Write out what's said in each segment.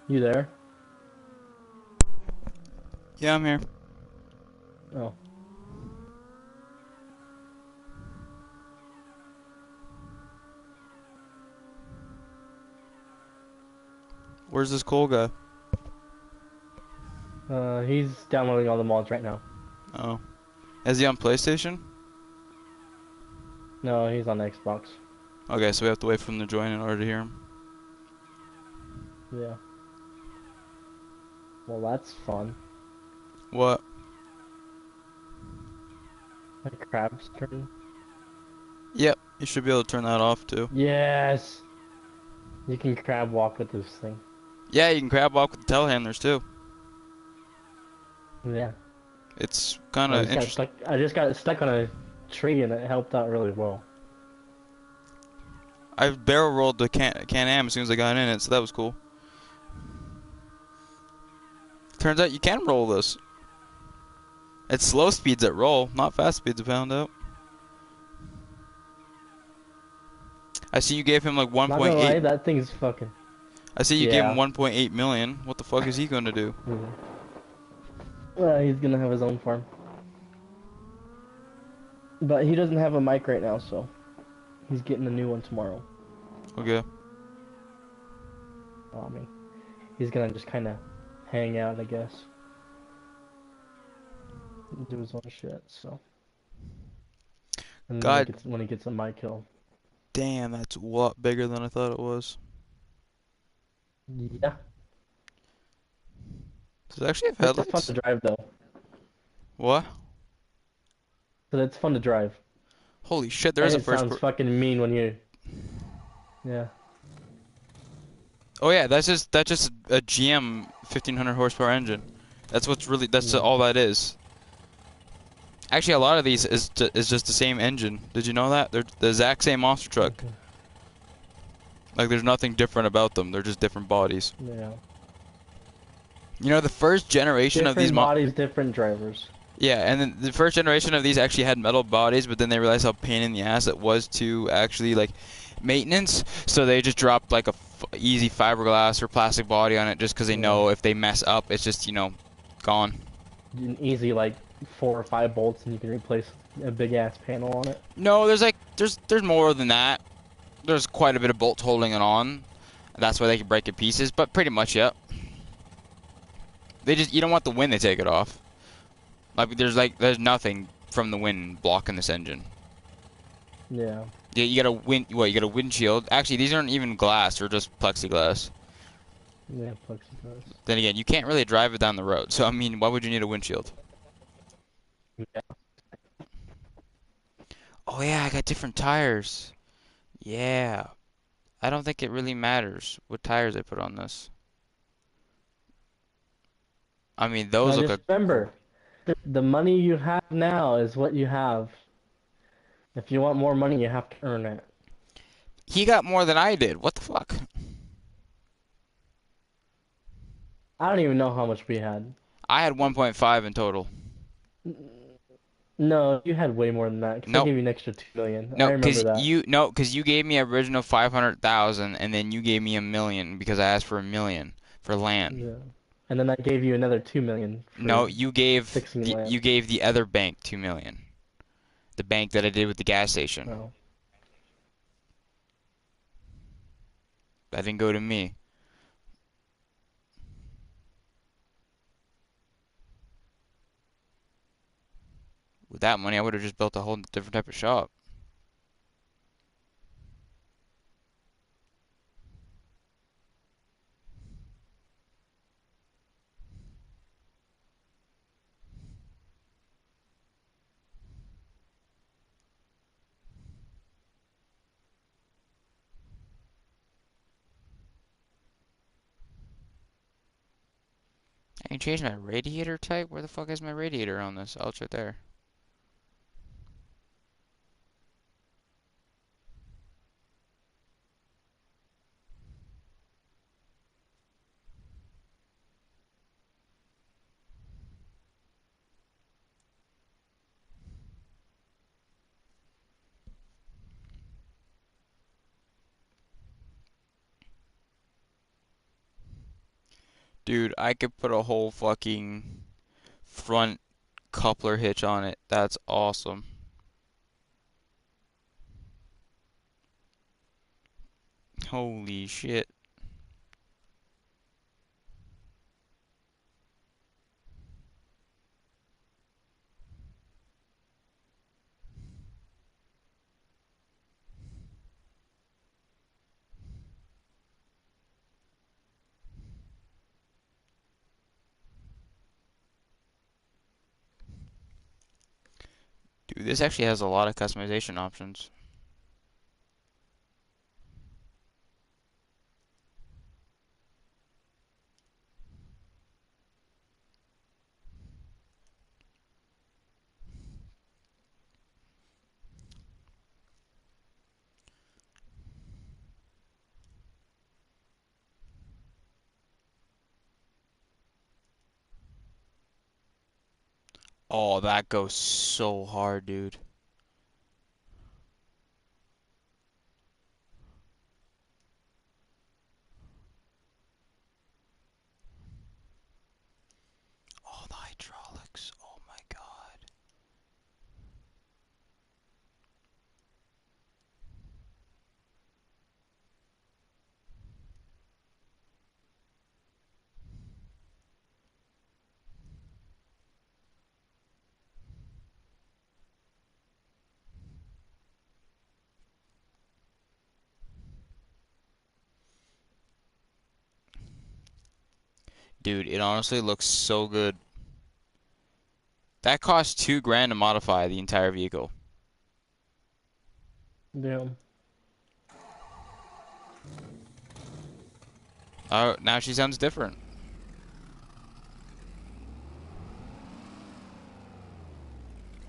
You there? Yeah, I'm here. Oh. Where's this Cole guy? He's downloading all the mods right now. Oh. Is he on PlayStation? No, he's on Xbox. Okay, so we have to wait for him to join in order to hear him. Yeah. Well, that's fun. What? Like crab's turn. Yep, you should be able to turn that off too. Yes! You can crab walk with this thing. Yeah, you can crab walk with the telehandlers too. Yeah. It's kind of interesting. I just got stuck on a tree and it helped out really well. I barrel rolled the Can-Am as soon as I got in it, so that was cool. Turns out you can roll this. It's slow speeds that roll, not fast speeds, I found out. I see you gave him like Not gonna lie, 1.8. that thing's fucking. I see you gave him Yeah. 1.8 million. What the fuck is he gonna do? Yeah. He's gonna have his own farm. But he doesn't have a mic right now, so he's getting a new one tomorrow. Okay. I mean, he's gonna just kind of hang out, I guess. Do his own shit, so. And then God when he gets a mic, he'll. damn, that's a lot bigger than I thought it was. Yeah. Does it actually have It's fun to headlights? drive though. What? But it's fun to drive. Holy shit, there is And a it first sounds per- fucking mean when you. Yeah. Oh yeah, that's just a GM 1500 horsepower engine. That's Yeah. all that is. Actually, a lot of these is just the same engine. Did you know that? They're the exact same monster truck. Okay. Like there's nothing different about them. They're just different bodies. Yeah. You know, the first generation of these Different bodies, different drivers. yeah, and then the first generation of these actually had metal bodies, but then they realized how pain in the ass it was to actually like maintenance, so they just dropped like a easy fiberglass or plastic body on it just because they Yeah. know if they mess up, it's just, gone. An easy like 4 or 5 bolts, and you can replace a big ass panel on it. No, there's more than that. There's quite a bit of bolts holding it on. That's why they can break it pieces, but pretty much, yeah. You don't want the wind to take it off. There's nothing from the wind blocking this engine. Yeah. Yeah, you got a you got a windshield. Actually, these aren't even glass, they're just plexiglass. Yeah, plexiglass. Then again, you can't really drive it down the road. So I mean, why would you need a windshield? Yeah. Oh yeah, I got different tires. Yeah. I don't think it really matters what tires I put on this. I mean, those Now look just like cool. remember, the money you have now is what you have. If you want more money, you have to earn it. He got more than I did. What the fuck? I don't even know how much we had. I had 1.5 in total. No, you had way more than that because I Nope. gave you an extra 2 million. I remember that. No, cause you gave me original 500,000 and then you gave me a million because I asked for a million for land. Yeah. And then I gave you another 2 million No, for fixing land. you gave the other bank 2 million. The bank that I did with the gas station. Oh. That didn't go to me. With that money, I would have just built a whole different type of shop. I can change my radiator type. Where the fuck is my radiator on this? Oh, it's right there. Dude, I could put a whole fucking front coupler hitch on it. That's awesome. Holy shit. Dude, this actually has a lot of customization options. Oh, that goes so hard, dude. Oh, the hydraulics. Oh my God. Dude, it honestly looks so good. That cost 2 grand to modify the entire vehicle. Damn. Oh, now she sounds different.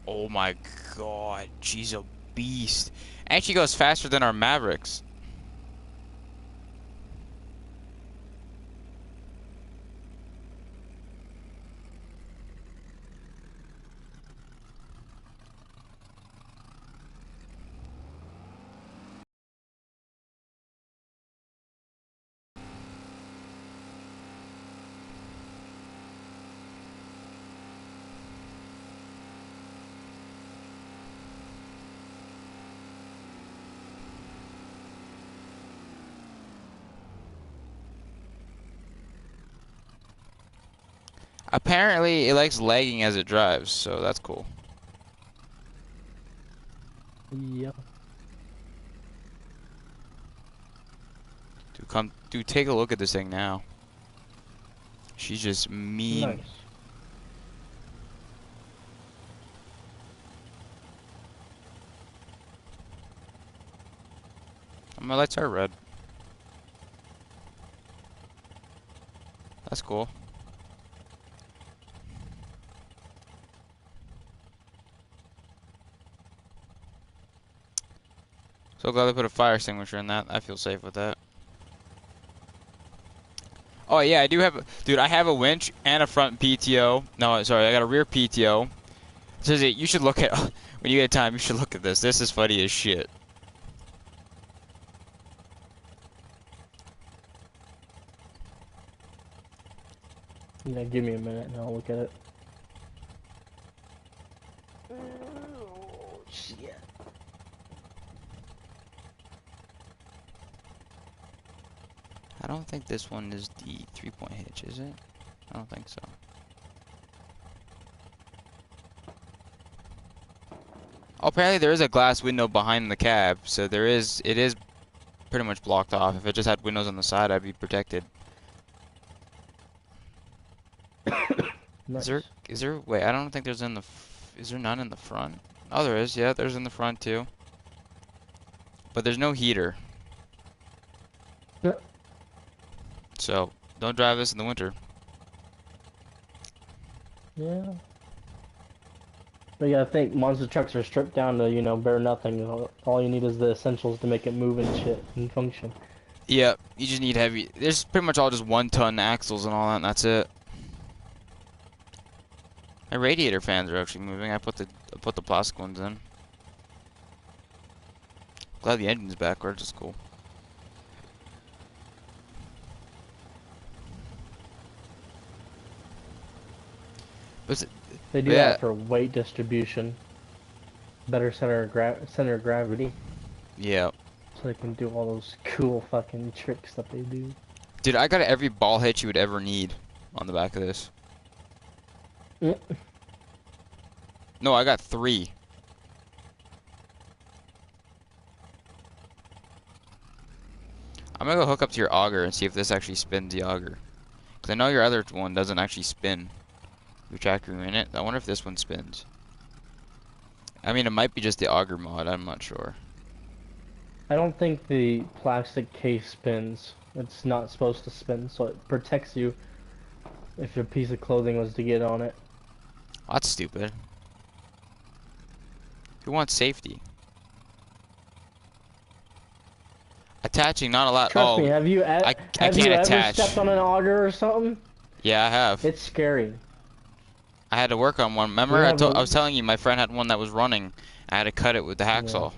Oh my God, she's a beast. And she goes faster than our Mavericks. Apparently, it likes lagging as it drives, so that's cool. Yep. Dude, take a look at this thing now. She's just mean. Nice. My lights are red. That's cool. So glad they put a fire extinguisher in that. I feel safe with that. Oh yeah, I do have, dude. I have a winch and a front PTO. No, sorry, I got a rear PTO. So you should look at when you get time. You should look at this. This is funny as shit. Yeah, give me a minute and I'll look at it. Shit. I don't think this one is the 3-point hitch, is it? I don't think so. Oh, apparently there is a glass window behind the cab, so it is pretty much blocked off. If it just had windows on the side, I'd be protected. Nice. Is there, wait, I don't think there's is there none in the front? Oh, there is, yeah, there's in the front too. But there's no heater. Yeah. So, don't drive this in the winter. Yeah. But yeah, I think monster trucks are stripped down to, you know, bare nothing. All you need is the essentials to make it move and shit and function. Yeah, you just need heavy. There's pretty much all just 1-ton axles and all that, and that's it. My radiator fans are actually moving. I put the plastic ones in. Glad the engine's backwards. It's cool. Was it? They do Yeah, that for weight distribution, better center of gravity, yeah. so they can do all those cool fucking tricks that they do. Dude, I got every ball hit you would ever need on the back of this. Mm. No, I got 3. I'm gonna go hook up to your auger and see if this actually spins the auger. Because I know your other one doesn't actually spin. Your tracker in it. I wonder if this one spins. I mean, it might be just the auger mod. I'm not sure. I don't think the plastic case spins. It's not supposed to spin, so it protects you if a piece of clothing was to get on it. Oh, that's stupid. Who wants safety? Attaching, not a lot. Trust me, Oh, I have can't you ever attach. stepped on an auger or something? Yeah, I have. It's scary. I had to work on one. We Remember, have I a was telling you my friend had one that was running. I had to cut it with the yeah. hacksaw.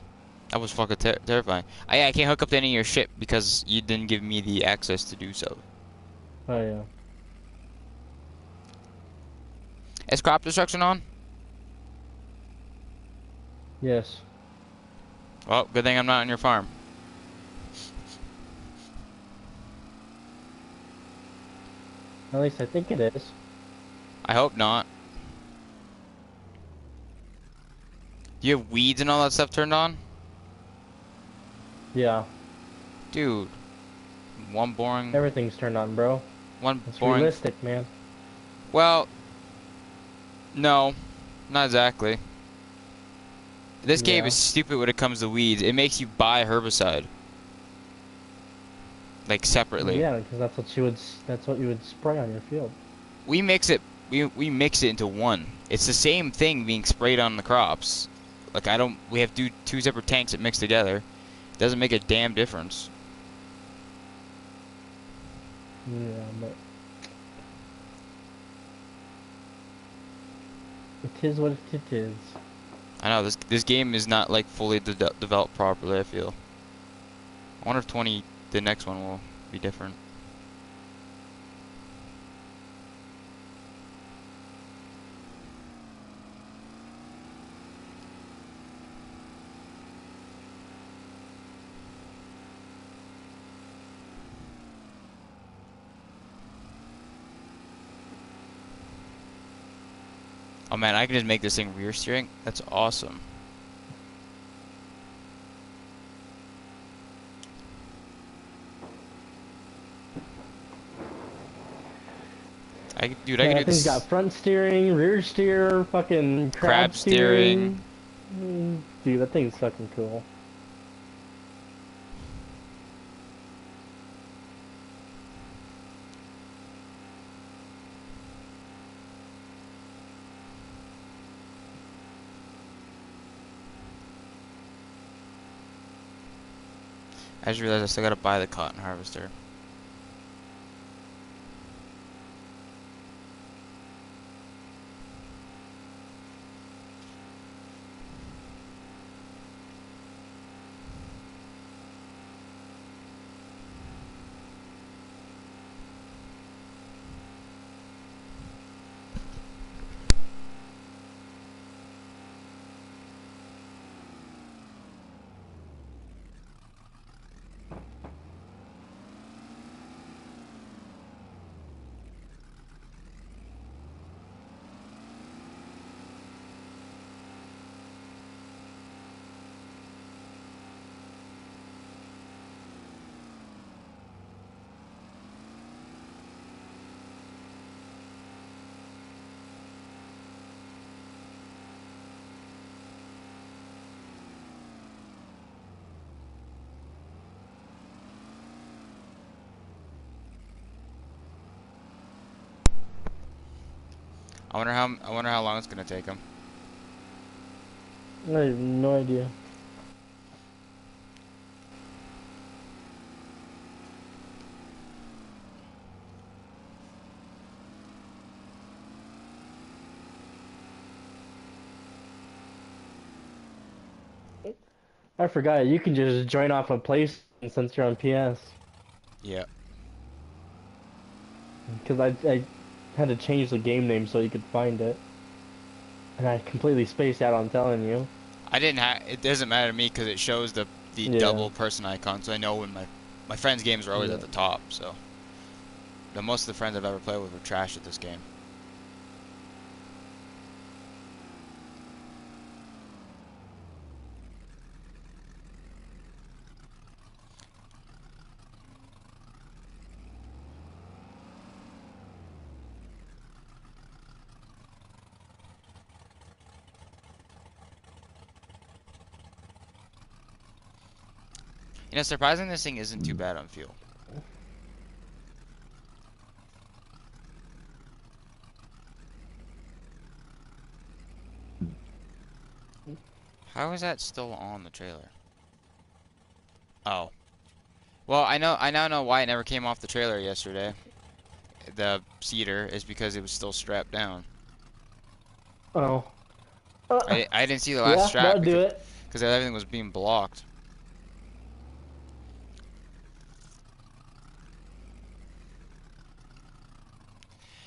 That was fucking terrifying. I can't hook up to any of your shit because you didn't give me the access to do so. Oh yeah. Is crop destruction on? Yes. Well, good thing I'm not on your farm. At least I think it is. I hope not. Do you have weeds and all that stuff turned on? Yeah. Dude. One boring... Everything's turned on, bro. One It's boring... realistic, man. Well... No. Not exactly. This game Yeah. is stupid when it comes to weeds. It makes you buy herbicide. Like, separately. Yeah, because that's what you would spray on your field. We mix it... We mix it into one. It's the same thing being sprayed on the crops. Like, we have two separate tanks that mix together. It doesn't make a damn difference. Yeah, but it is what it is. I know, this game is not, like, fully developed properly, I feel. I wonder if the next one will be different. Oh man, I can just make this thing rear steering? That's awesome. Dude, I Yeah, can do that thing's this. got front steering, rear steer, fucking crab steering. Dude, that thing's fucking cool. I just realized I still gotta buy the cotton harvester. I wonder how long it's gonna take him. I have no idea. I forgot, you can just join off a place since you're on PS. Yeah. Because had to change the game name so you could find it. And I completely spaced out on telling you. I didn't have. It doesn't matter to me because it shows the Yeah, double person icon, so I know when my friends' games are always yeah. at the top. So the most of the friends I've ever played with were trash at this game. You know, surprising this thing isn't too bad on fuel. How is that still on the trailer? Oh. Well, I now know why it never came off the trailer yesterday. The cedar is because it was still strapped down. Oh. Uh, I didn't see the last yeah, strap that'll do it. because everything was being blocked.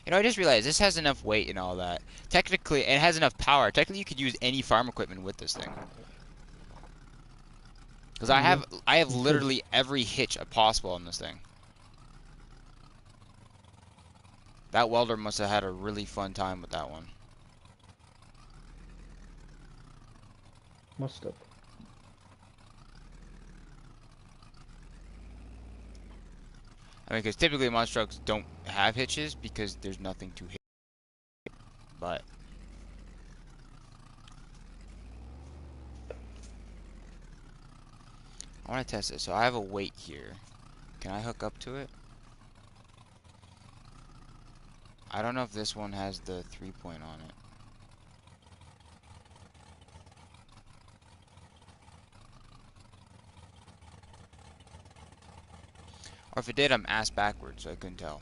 You know, I just realized this has enough weight and all that. Technically, it has enough power. Technically, you could use any farm equipment with this thing. Because Yeah. I have You could. literally every hitch possible on this thing. That welder must have had a really fun time with that one. Must have. I mean, because typically monster trucks don't have hitches because there's nothing to hit. But I want to test it. So I have a weight here. Can I hook up to it? I don't know if this one has the 3-point on it. Or if it did, I'm ass backwards, so I couldn't tell.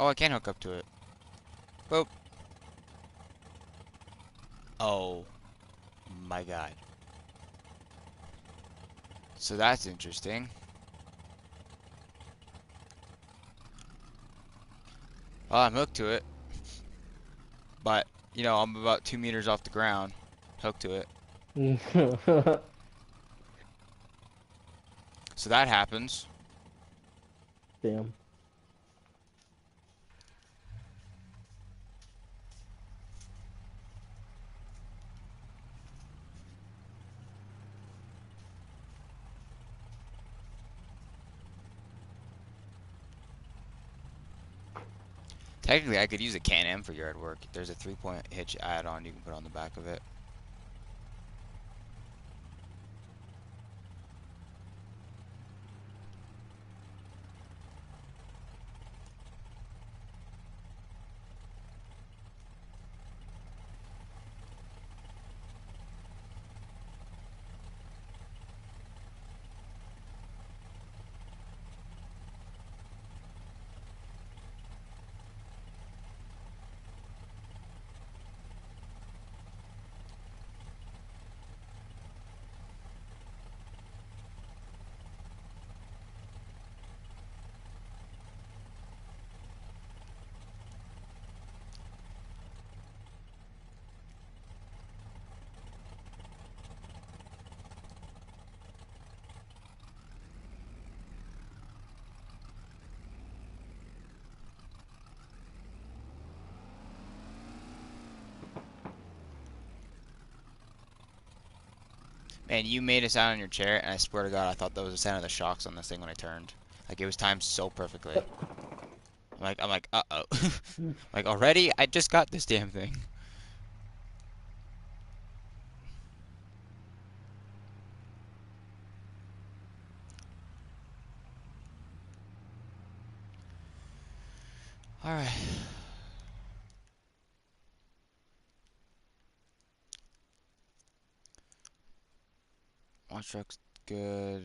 Oh, I can hook up to it. Boop. Oh my god. So that's interesting. Well, I'm hooked to it. But, you know, I'm about 2 meters off the ground. Hooked to it. So that happens. Damn. Technically, I could use a Can-Am for yard work. There's a 3-point hitch add-on you can put on the back of it. Man, you made a sound on your chair, and I swear to God, I thought that was the sound of the shocks on this thing when I turned. Like, it was timed so perfectly. I'm like, uh-oh. Like, already? I just got this damn thing. Alright. Watch truck's good.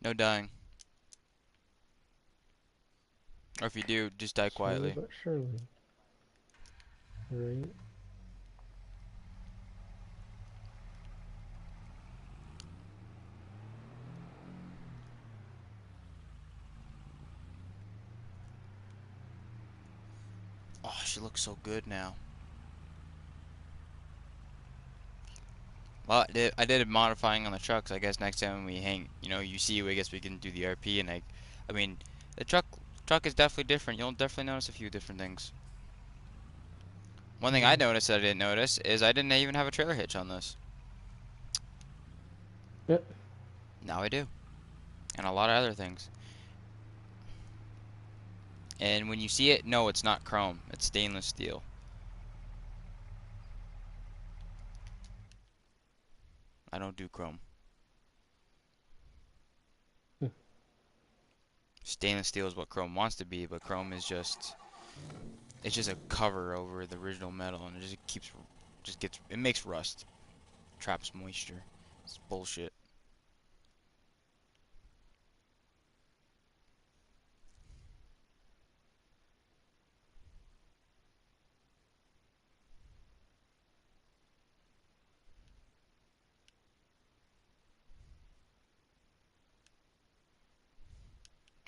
No dying. Or if you do, just die Slowly quietly. but surely. Right? Oh, she looks so good now. Well, I did a modifying on the trucks. I guess next time we hang, you see, I guess we can do the RP and I mean, the truck is definitely different. You'll definitely notice a few different things. One thing I Yeah. noticed that I didn't notice is I didn't even have a trailer hitch on this. Yep. Now I do, and a lot of other things. And when you see it, no, it's not chrome. It's stainless steel. I don't do chrome. Hmm. Stainless steel is what chrome wants to be, but chrome is it's just a cover over the original metal, and it makes rust, traps moisture. It's bullshit.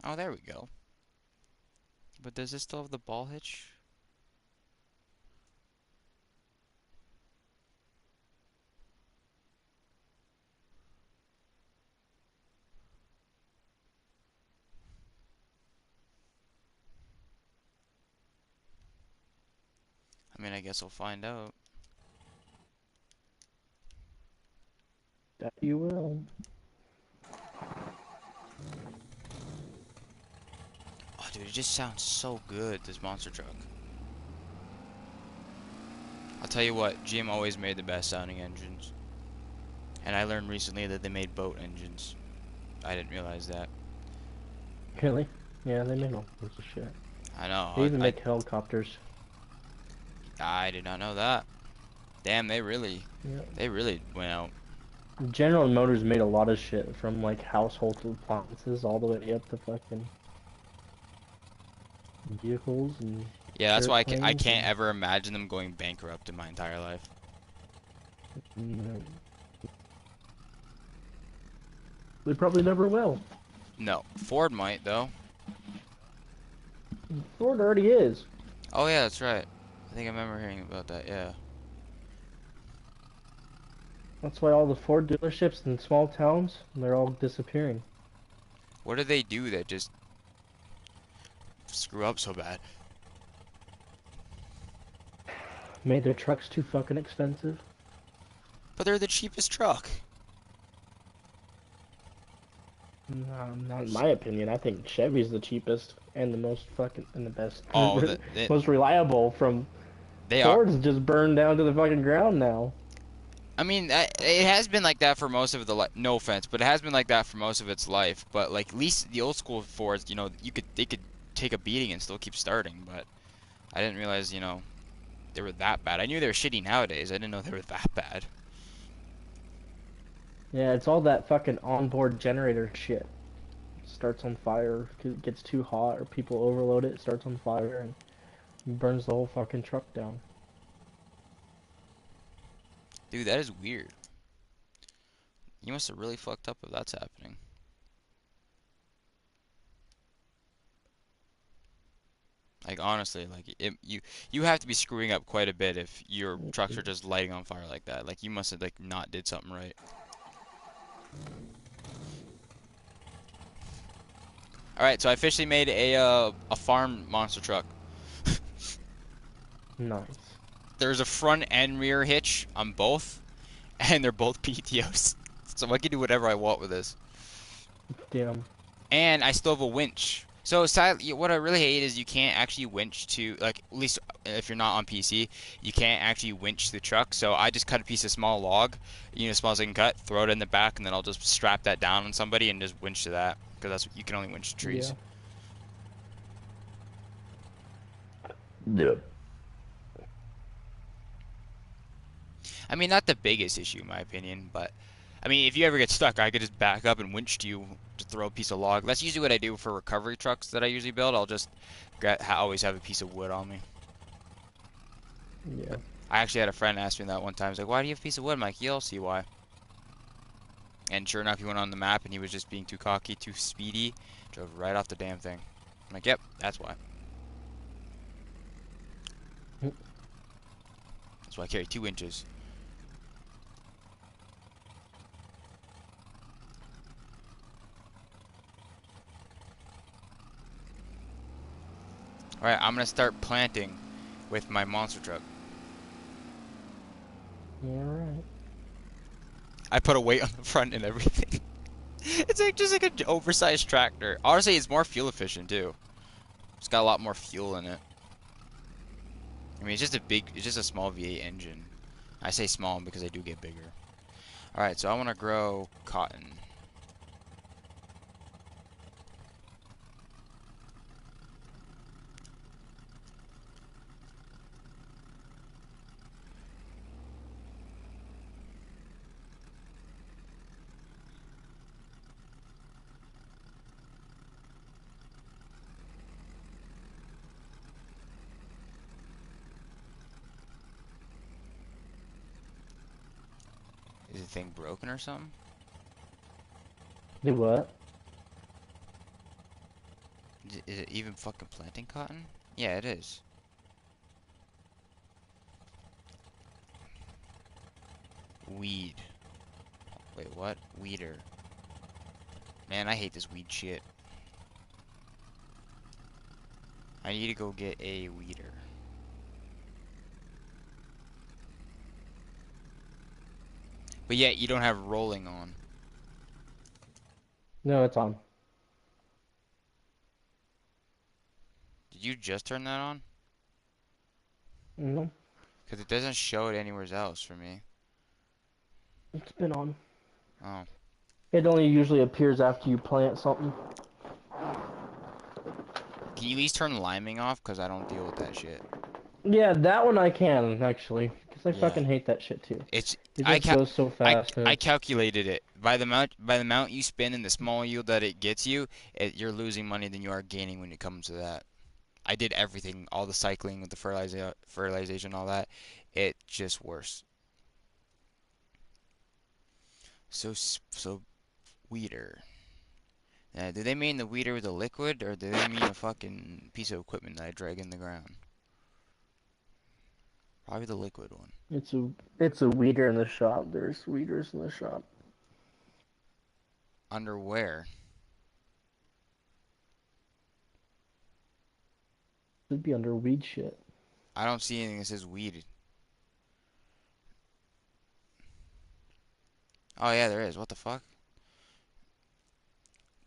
Oh, there we go. But does this still have the ball hitch? I mean, I guess I'll find out. That you will. Oh, dude, it just sounds so good, this monster truck. I'll tell you what, GM always made the best sounding engines. And I learned recently that they made boat engines. I didn't realize that. Really? Yeah, they make all sorts of shit. I know, They even make helicopters. I did not know that. Damn, Yeah. they really went out. General Motors made a lot of shit from like household appliances all the way up to fucking vehicles and Yeah, that's why I airplanes can't ever imagine them going bankrupt in my entire life. and they probably never will. No, Ford might, though. Ford already is. Oh, yeah, that's right. I think I remember hearing about that, yeah. That's why all the Ford dealerships in small towns, they're all disappearing. What do they do that just screw up so bad? Made their trucks too fucking expensive. But they're the cheapest truck. Not in my opinion. I think Chevy's the cheapest and the most fucking and the best, Oh, most reliable. From they are. Ford's just burned down to the fucking ground now. I mean, it has been like that for most of the no offense, but it has been like that for most of its life. But like at least the old school Fords, they could take a beating and still keep starting. But I didn't realize, they were that bad. I knew they were shitty nowadays. I didn't know they were that bad. Yeah, it's all that fucking onboard generator shit. Starts on fire, it gets too hot, or people overload it, starts on fire, and burns the whole fucking truck down. Dude, that is weird. You must have really fucked up if that's happening. Like honestly, like you have to be screwing up quite a bit if your trucks are just lighting on fire like that. Like you must have like not did something right. All right, so I officially made a farm monster truck. Nice. There's a front and rear hitch on both, and they're both PTOs. So I can do whatever I want with this. Damn. And I still have a winch. So what I really hate is you can't actually winch to, like, at least if you're not on PC, you can't actually winch the truck. So I just cut a piece of small log, small as I can cut, throw it in the back, and then I'll just strap that down on somebody and just winch to that, because that's you can only winch to trees. Yeah. Yeah. I mean, not the biggest issue in my opinion, but I mean, if you ever get stuck, I could just back up and winch to you to throw a piece of log. That's usually what I do for recovery trucks that I usually build. I'll just always have a piece of wood on me. Yeah. I actually had a friend ask me that one time. He's like, "Why do you have a piece of wood?" I'm like, "You'll see why." And sure enough, he went on the map and he was just being too cocky, too speedy, drove right off the damn thing. I'm like, "Yep, that's why." That's why I carry 2 inches. Alright, I'm gonna start planting with my monster truck. Alright. I put a weight on the front and everything. It's like just like an oversized tractor. Honestly, it's more fuel efficient too. It's got a lot more fuel in it. I mean, it's just a small V8 engine. I say small because they do get bigger. Alright, so I want to grow cotton. Is the thing broken or something? Do what? Is it even fucking planting cotton? Yeah, it is. Weed. Wait, what? Weeder. Man, I hate this weed shit. I need to go get a weeder. But yet, you don't have rolling on. No, it's on. Did you just turn that on? No, Because it doesn't show it anywhere else for me. it's been on. Oh. It only usually appears after you plant something. Can you at least turn liming off? Because I don't deal with that shit. Yeah, that one I can, actually. Because I Yeah. fucking hate that shit too. It's It I just cal goes so fast. And I it's... calculated it by the amount you spend and the small yield that it gets you, you're losing money than you are gaining when it comes to that. I did everything, all the cycling with the fertilization, all that. It's just worse. So weeder. Do they mean the weeder with a liquid, or do they mean a fucking piece of equipment that I drag in the ground? Probably the liquid one. it's a weeder in the shop. There's weeders in the shop. Underwear. It'd be under weed shit. I don't see anything that says weed. Oh yeah, there is. What the fuck?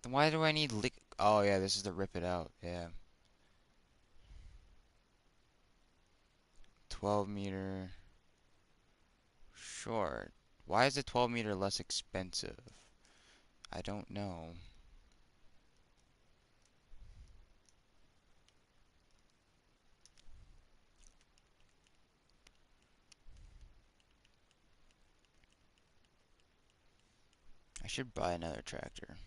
Then why do I need lick? Oh yeah, this is to rip it out. Yeah. 12 meter. Sure. Why is the 12 meter less expensive? I don't know. I should buy another tractor.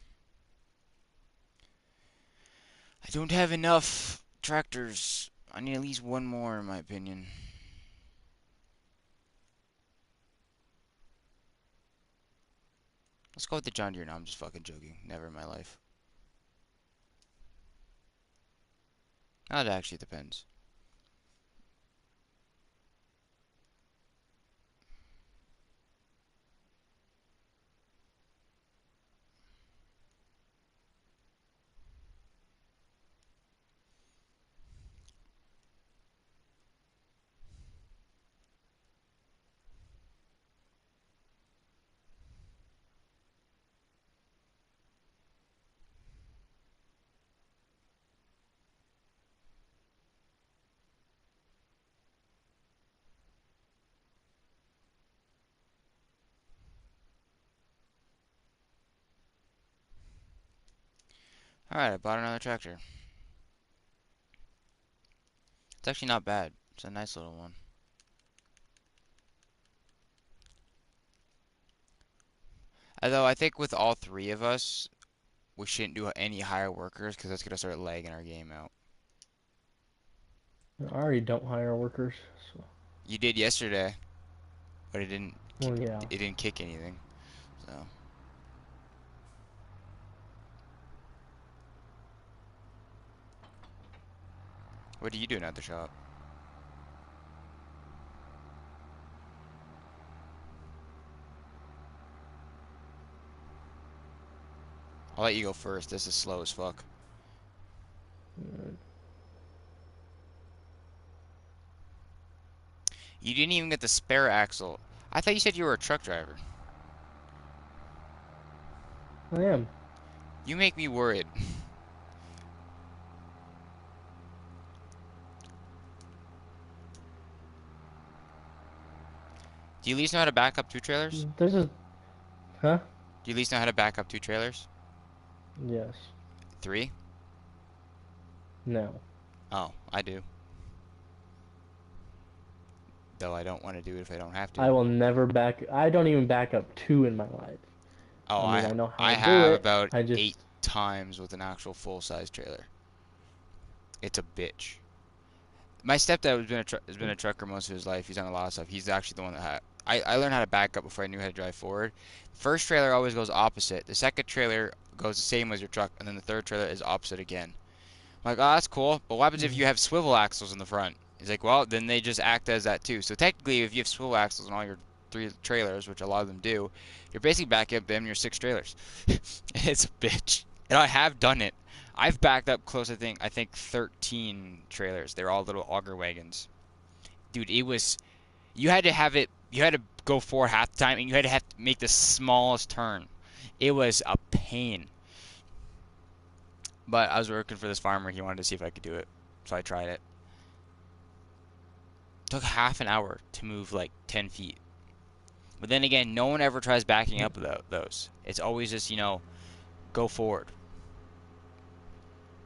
I don't have enough tractors. I need at least one more, in my opinion. Let's go with the John Deere. No, I'm just fucking joking. Never in my life. Oh, it actually depends. Alright, I bought another tractor. It's actually not bad. It's a nice little one. Although I think with all three of us, we shouldn't do any hire workers because that's gonna start lagging our game out. I already don't hire workers, so You did yesterday, but it didn't. well, yeah. It didn't kick anything. So what do you do at the shop? I'll let you go first. This is slow as fuck. You didn't even get the spare axle. I thought you said you were a truck driver. I am. You make me worried. Do you at least know how to back up two trailers? There's a, huh? Do you at least know how to back up two trailers? Yes. Three? No. Oh, I do. Though I don't want to do it if I don't have I to. will never back. I don't even back up two in my life. Oh, I mean, I know how I to do have it. about I just 8 times with an actual full-size trailer. It's a bitch. My stepdad has been a trucker most of his life. He's done a lot of stuff. He's actually the one that I learned how to back up before I knew how to drive forward. First trailer always goes opposite. The second trailer goes the same as your truck, and then the third trailer is opposite again. I'm like, oh, that's cool. But what happens if you have swivel axles in the front? He's like, well, then they just act as that too. So technically, if you have swivel axles on all your 3 trailers, which a lot of them do, you're basically backing up them your 6 trailers. It's a bitch. And I have done it. I've backed up close, I think 13 trailers. They're all little auger wagons. Dude, it was, you had to have it, you had to go forward half the time, and you had to have to make the smallest turn. It was a pain. But I was working for this farmer. He wanted to see if I could do it. So I tried it. Took half an hour to move like 10 feet. But then again, no one ever tries backing up those. It's always just, go forward.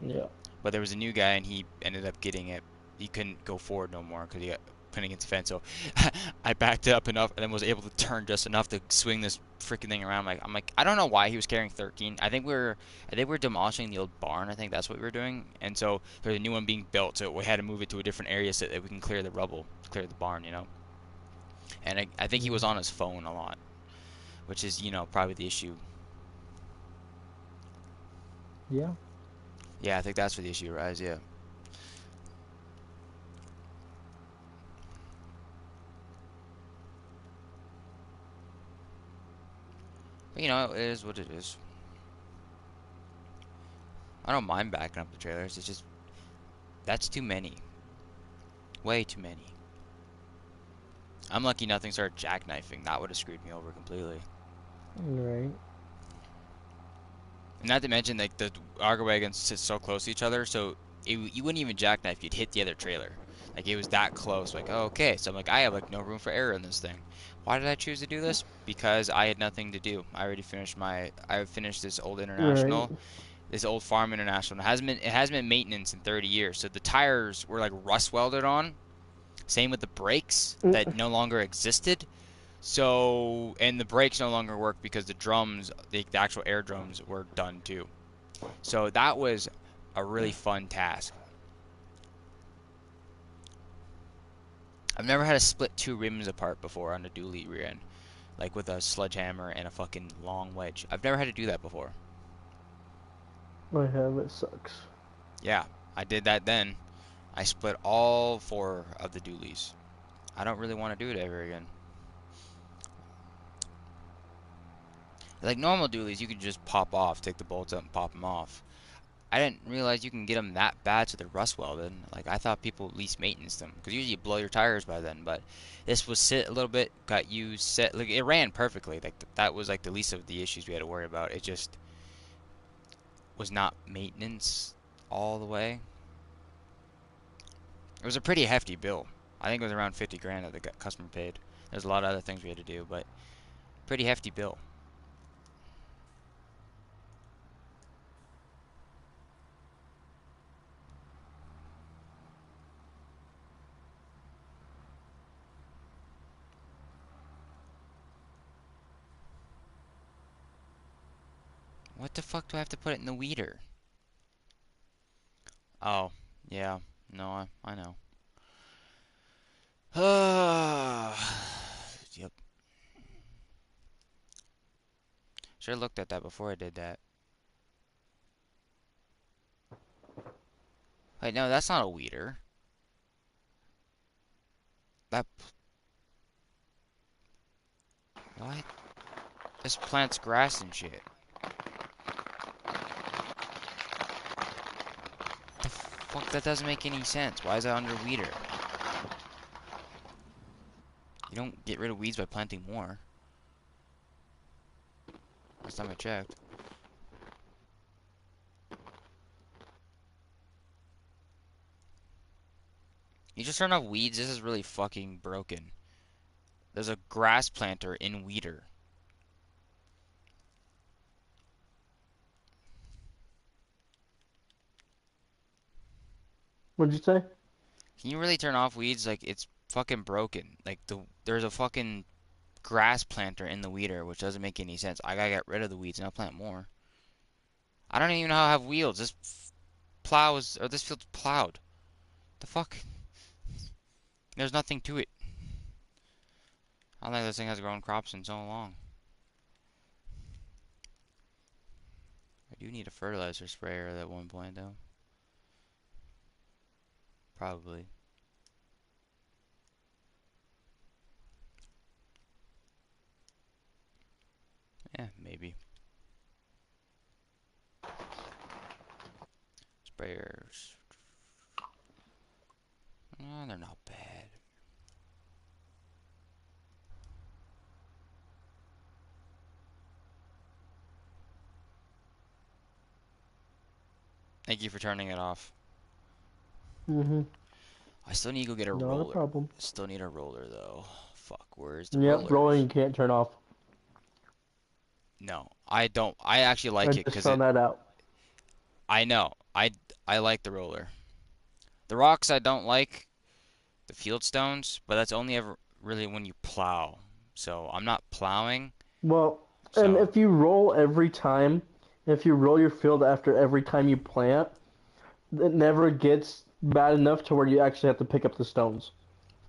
yeah. But there was a new guy, and he ended up getting it. He couldn't go forward no more because he got put against the fence. So I backed it up enough, and then was able to turn just enough to swing this freaking thing around. I'm like, I don't know why he was carrying 13. I think we were demolishing the old barn. I think that's what we were doing. And so there's a new one being built, so we had to move it to a different area so that we can clear the rubble, clear the barn, And I think he was on his phone a lot, which is, probably the issue. Yeah. Yeah, I think that's where the issue arises, yeah. But, it is what it is. I don't mind backing up the trailers. It's just, that's too many. Way too many. I'm lucky nothing started jackknifing. That would have screwed me over completely. Right. And not to mention, like, the auger wagons sit so close to each other, so you wouldn't even jackknife. You'd hit the other trailer. Like, it was that close. Like, oh, okay. So I'm like, I have, like, no room for error in this thing. Why did I choose to do this? Because I had nothing to do. I finished this old international. Right. This old farm international. It hasn't been maintenance in 30 years. So the tires were, like, rust welded on. Same with the brakes that no longer existed. So, and the brakes no longer work because the drums, the actual air drums, were done too. So that was a really fun task. I've never had to split 2 rims apart before on a dually rear end, like with a sledgehammer and a fucking long wedge. I've never had to do that before. I have. It sucks. Yeah, I did that then. I split all 4 of the dualies. I don't really want to do it ever again. Like normal dualies, you can just pop off, take the bolts out and pop them off. I didn't realize you can get them that bad so they're rust welded. Like, I thought people at least maintenance them, because usually you blow your tires by then. But this was sit a little bit, got used, set, like, it ran perfectly. Like, that was like the least of the issues we had to worry about. It just was not maintenance all the way. It was a pretty hefty bill. I think it was around 50 grand that the customer paid. There's a lot of other things we had to do, but pretty hefty bill. What the fuck do I have to put it in the weeder? Oh, yeah. No, I know. Yep. Should have looked at that before I did that. Wait, no, that's not a weeder. That... What? This plant's grass and shit. The fuck? That doesn't make any sense. Why is that under weeder? You don't get rid of weeds by planting more. Last time I checked. You just turn off weeds? This is really fucking broken. There's a grass planter in weeder. What'd you say? Can you really turn off weeds? Like, it's fucking broken. Like, there's a fucking grass planter in the weeder, which doesn't make any sense. I gotta get rid of the weeds and I'll plant more. I don't even know how I have wheels. This this field's plowed. The fuck? There's nothing to it. I don't think this thing has grown crops in so long. I do need a fertilizer sprayer at one point, though. Probably. Yeah, maybe. Sprayers. Oh, they're not bad. Thank you for turning it off. Mm-hmm. I still need to go get a Not roller. a problem. Still need a roller though. Fuck, where's the Yep, rollers? rolling you can't turn off. No, I don't. I actually like it Just because found that out. I know. I like the roller. The rocks I don't like, the field stones, but that's only ever really when you plow. So I'm not plowing. Well, and So if you roll every time, if you roll your field after every time you plant, it never gets bad enough to where you actually have to pick up the stones.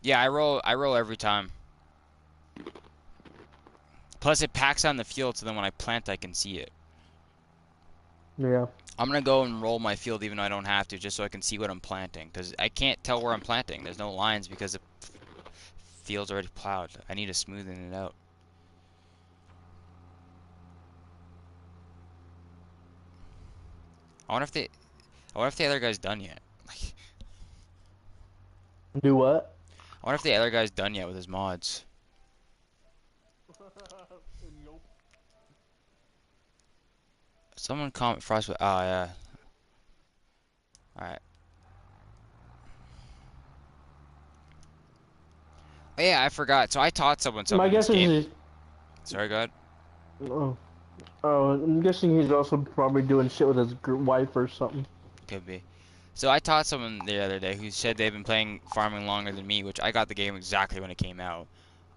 yeah, I roll every time. Plus it packs on the field so then when I plant I can see it. Yeah. I'm gonna go and roll my field even though I don't have to, just so I can see what I'm planting. Because I can't tell where I'm planting. There's no lines because the field's already plowed. I need to smoothen it out. I wonder if the other guy's done yet. Like, Do what? I wonder if the other guy's done yet with his mods. Someone comment Frostbite. Oh yeah. Alright. Oh, yeah, I forgot. So I taught someone something My in this guess game. is Sorry, go ahead. oh, I'm guessing he's also probably doing shit with his wife or something. Could be. So I taught someone the other day who said they've been playing farming longer than me, which I got the game exactly when it came out.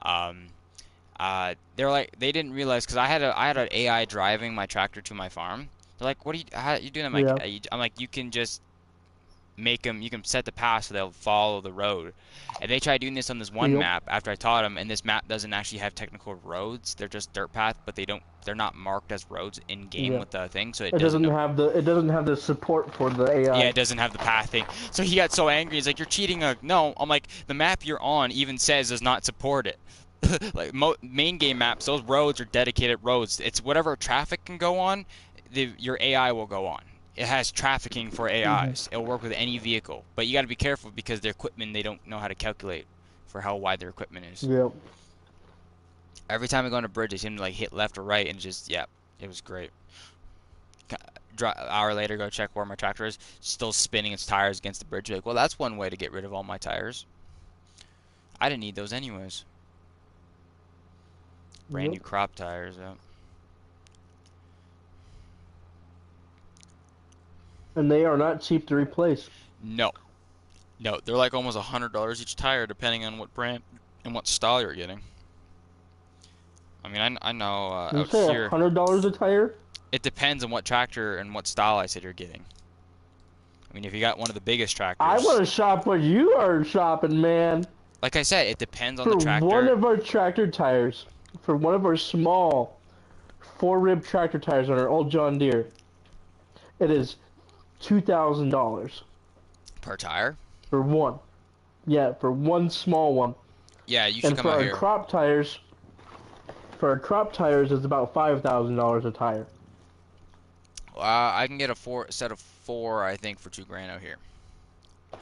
Um, they're like they didn't realize because I had an AI driving my tractor to my farm. They're like, "What are how are you doing?" Yeah. I'm like, you can just make them. You can set the path so they'll follow the road. And they tried doing this on this one Yep. map after I taught them, and this map doesn't actually have technical roads. They're just dirt path, but they're not marked as roads in game Yeah. with the thing, so It doesn't have the support for the AI. yeah, it doesn't have the path thing. So he got so angry. He's like, "You're cheating!" No, I'm like, the map you're on even says does not support it. Like main game maps, those roads are dedicated roads. It's whatever traffic can go on, your AI will go on. It has trafficking for AIs. It'll work with any vehicle, but you got to be careful because their equipment they don't know how to calculate for how wide their equipment is. Yep. Every time I go on a bridge, they seem to like hit left or right, and just yeah, it was great. Hour later, go check where my tractor is, still spinning its tires against the bridge. Like, well, that's one way to get rid of all my tires. I didn't need those anyways. Brand new crop tires, yeah. And they are not cheap to replace. No, they're like almost $100 each tire, depending on what brand and what style you're getting. I mean, I know You out say here. $100 a tire? It depends on what tractor and what style I said you're getting. I mean, if you got one of the biggest I tractors, want to shop what you are shopping, man. like I said, it depends on the For one tractor. of our tractor tires, for one of our small 4-rib tractor tires on our old John Deere, it is $2,000 Per tire? for one. Yeah, for one small one. Yeah, you should And come for out our here. crop tires, it's about $5,000 a tire. I can get a set of four, I think, for $2,000 out here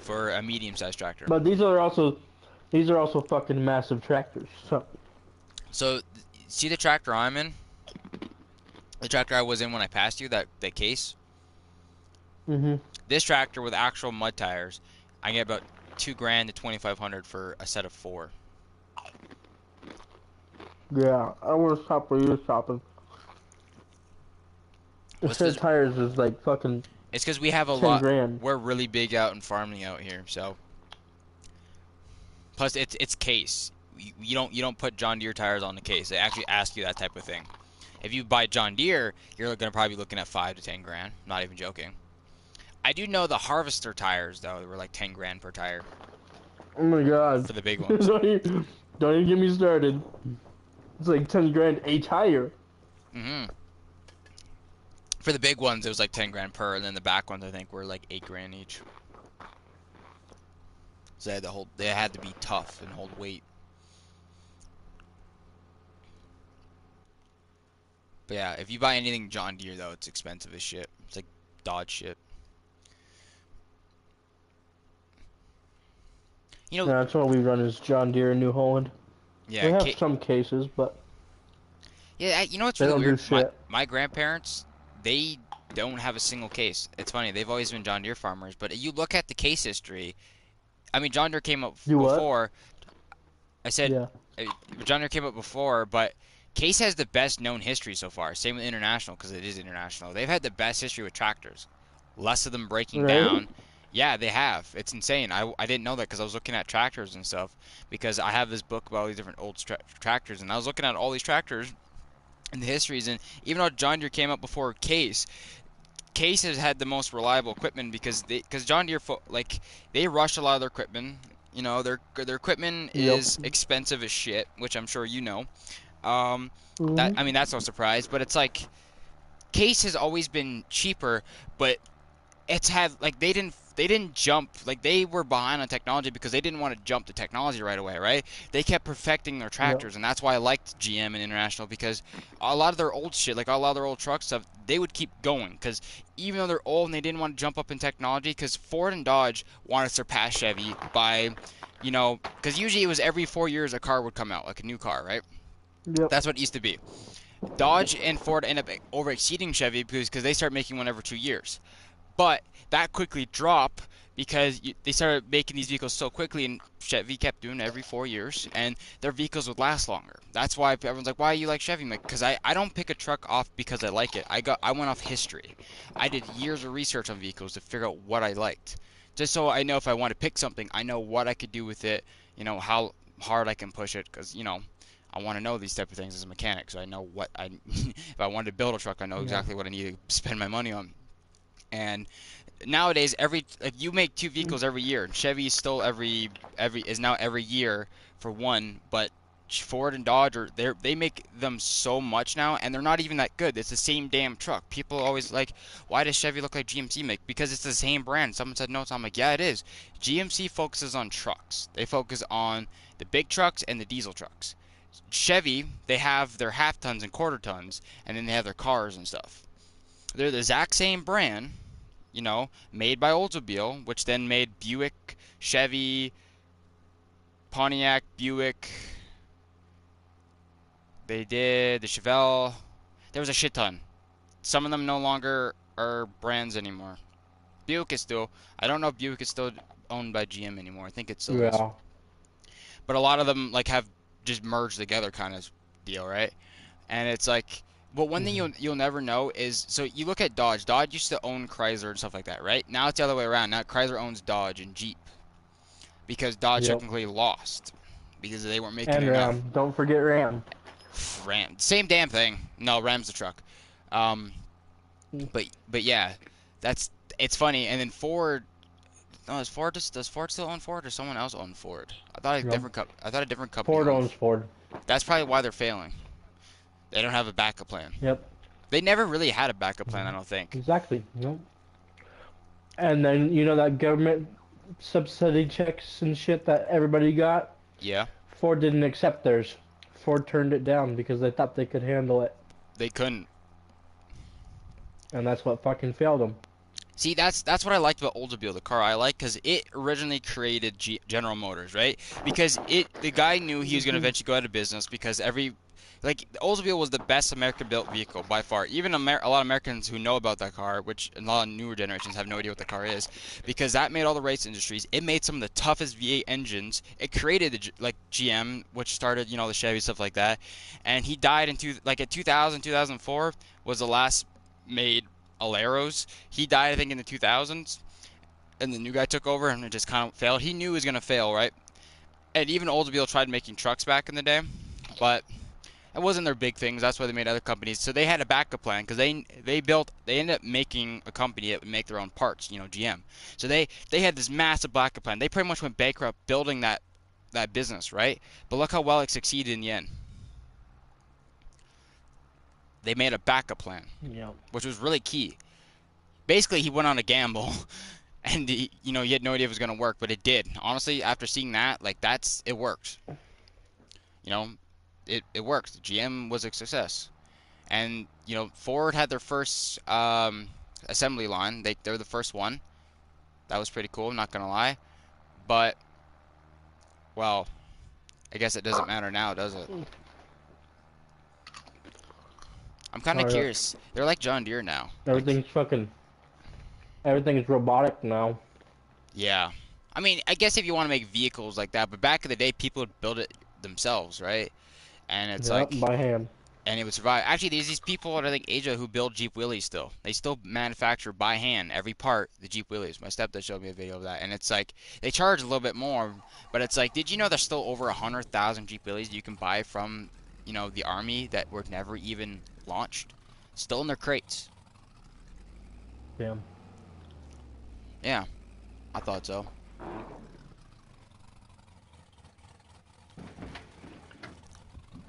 for a medium-sized tractor. But these are also fucking massive tractors. So, see the tractor I'm in? The tractor I was in when I passed you, that case? Mhm. This tractor with actual mud tires, I get about $2,000 to $2,500 for a set of four. Yeah, I want to shop where you're shopping. What's Instead of this? tires is like fucking It's because we have a 10 lot. grand. We're really big out in farming out here, so. Plus, it's case. You don't put John Deere tires on the case. They actually ask you that type of thing. If you buy John Deere, you're gonna probably be looking at $5,000 to $10,000. Not even joking. I do know the Harvester tires though were like $10,000 per tire Oh my god. for the big ones. Don't even get me started. It's like 10 grand a tire. For the big ones, it was like $10,000 per, and then the back ones I think were like $8,000 each. So they had to be tough and hold weight. But yeah, if you buy anything John Deere though, it's expensive as shit. It's like Dodge shit. You know, Yeah, that's what we run is John Deere and New Holland. yeah, We have some cases, but yeah. You know what's they really don't do weird? shit. My grandparents, they don't have a single case. It's funny. They've always been John Deere farmers, but you look at the case history. I mean, John Deere came up Do what? before. I said Yeah. John Deere came up before, but Case has the best known history so far. Same with International, because it is International. They've had the best history with tractors. Less of them breaking Really? down. Yeah, they have. It's insane. I didn't know that because I was looking at tractors and stuff. Because I have this book about all these different old tractors, and I was looking at all these tractors and the histories. And even though John Deere came up before Case, Case has had the most reliable equipment because John Deere they rush a lot of their equipment. You know, their equipment Yep. is expensive as shit, which I'm sure you know. Mhm. That's no surprise, but it's like Case has always been cheaper, but it's had like they didn't jump, like they were behind on technology because they didn't want to jump to technology right away, right? They kept perfecting their tractors, and that's why I liked GM and International, because a lot of their old shit, like a lot of their old truck stuff, they would keep going because even though they're old and they didn't want to jump up in technology, because Ford and Dodge wanted to surpass Chevy by, you know, because usually it was every 4 years a car would come out, like a new car, right? Yep. That's what it used to be. Dodge and Ford end up over exceeding Chevy because they start making one every 2 years. But that quickly dropped because they started making these vehicles so quickly, and Chevy kept doing it every 4 years, and their vehicles would last longer. That's why everyone's like, why do you like Chevy? I'm like, because I don't pick a truck off because I like it. I went off history. I did years of research on vehicles to figure out what I liked. Just so I know if I want to pick something, I know what I could do with it, you know, how hard I can push it, because, you know, I want to know these type of things as a mechanic, so I know what I if I wanted to build a truck, I know exactly what I need to spend my money on. And nowadays, you make 2 vehicles every year. Chevy is still every year for one, but Ford and Dodge they make them so much now, and they're not even that good. It's the same damn truck. People always like, why does Chevy look like GMC make? Because it's the same brand. Someone said no, so I'm like, yeah, it is. GMC focuses on trucks. They focus on the big trucks and the diesel trucks. Chevy, they have their half tons and quarter tons, and then they have their cars and stuff. They're the exact same brand, you know, made by Oldsmobile, which then made Buick, Chevy, Pontiac, Buick. They did the Chevelle. There was a shit ton. Some of them no longer are brands anymore. Buick is still. I don't know if Buick is still owned by GM anymore. I think it still is. Yeah. But a lot of them like have just merged together kind of deal, right? And it's like, but one thing you'll never know is, so you look at Dodge. Dodge used to own Chrysler and stuff like that, right? Now it's the other way around. Now Chrysler owns Dodge and Jeep because Dodge Yep. technically lost because they weren't making And enough. Don't forget Ram. Ram, same damn thing. No, Ram's the truck. But yeah, that's it's funny. And then Ford. No, does Ford still own Ford or someone else own Ford? Yep. I thought a different company Ford owned. owns Ford. That's probably why they're failing. They don't have a backup plan. Yep. They never really had a backup plan, I Mhm. don't think. Exactly. Yep. And then that government subsidy checks and shit that everybody got. Yeah, Ford didn't accept theirs. Ford turned it down because they thought they could handle it, they couldn't. and that's what fucking failed them. See, that's what I liked about Oldsmobile, the car I like, because it originally created General Motors, right? Because the guy knew he was going to eventually go out of business because like Oldsmobile was the best American-built vehicle by far. Even a lot of Americans who know about that car, which a lot of newer generations have no idea what the car is, because that made all the race industries. It made some of the toughest V8 engines. It created like GM, which started the Chevy stuff like that. And he died at 2000, 2004 was the last made Aleros. He died, I think, in the 2000s, and the new guy took over, and it just kind of failed. He knew he was going to fail, right? And even Oldsmobile tried making trucks back in the day, but it wasn't their big things. That's why they made other companies. So they had a backup plan because they ended up making a company that would make their own parts, GM. So they had this massive backup plan. They pretty much went bankrupt building that business, right? But look how well it succeeded in the end. They made a backup plan, Yep. which was really key. Basically, he went on a gamble and he had no idea if it was going to work, but it did. Honestly, after seeing that, like it worked. You know, it worked. GM was a success, and Ford had their first assembly line. They're the first one. That was pretty cool. Not gonna lie, but well, I guess it doesn't matter now, does it? I'm kind of Oh, yeah. curious. They're like John Deere now. Like, Everything's robotic now. yeah. I mean, I guess if you want to make vehicles like that, but back in the day, people would build it themselves, right? And it's Yep, like, by hand. and it would survive. Actually, there's these people at I think Asia who build Jeep Willys still. They still manufacture by hand every part the Jeep Willys. My stepdad showed me a video of that, and it's like they charge a little bit more, but it's like, did you know there's still over 100,000 Jeep Willys you can buy from the army that were never even launched, still in their crates? Damn. Yeah, I thought so.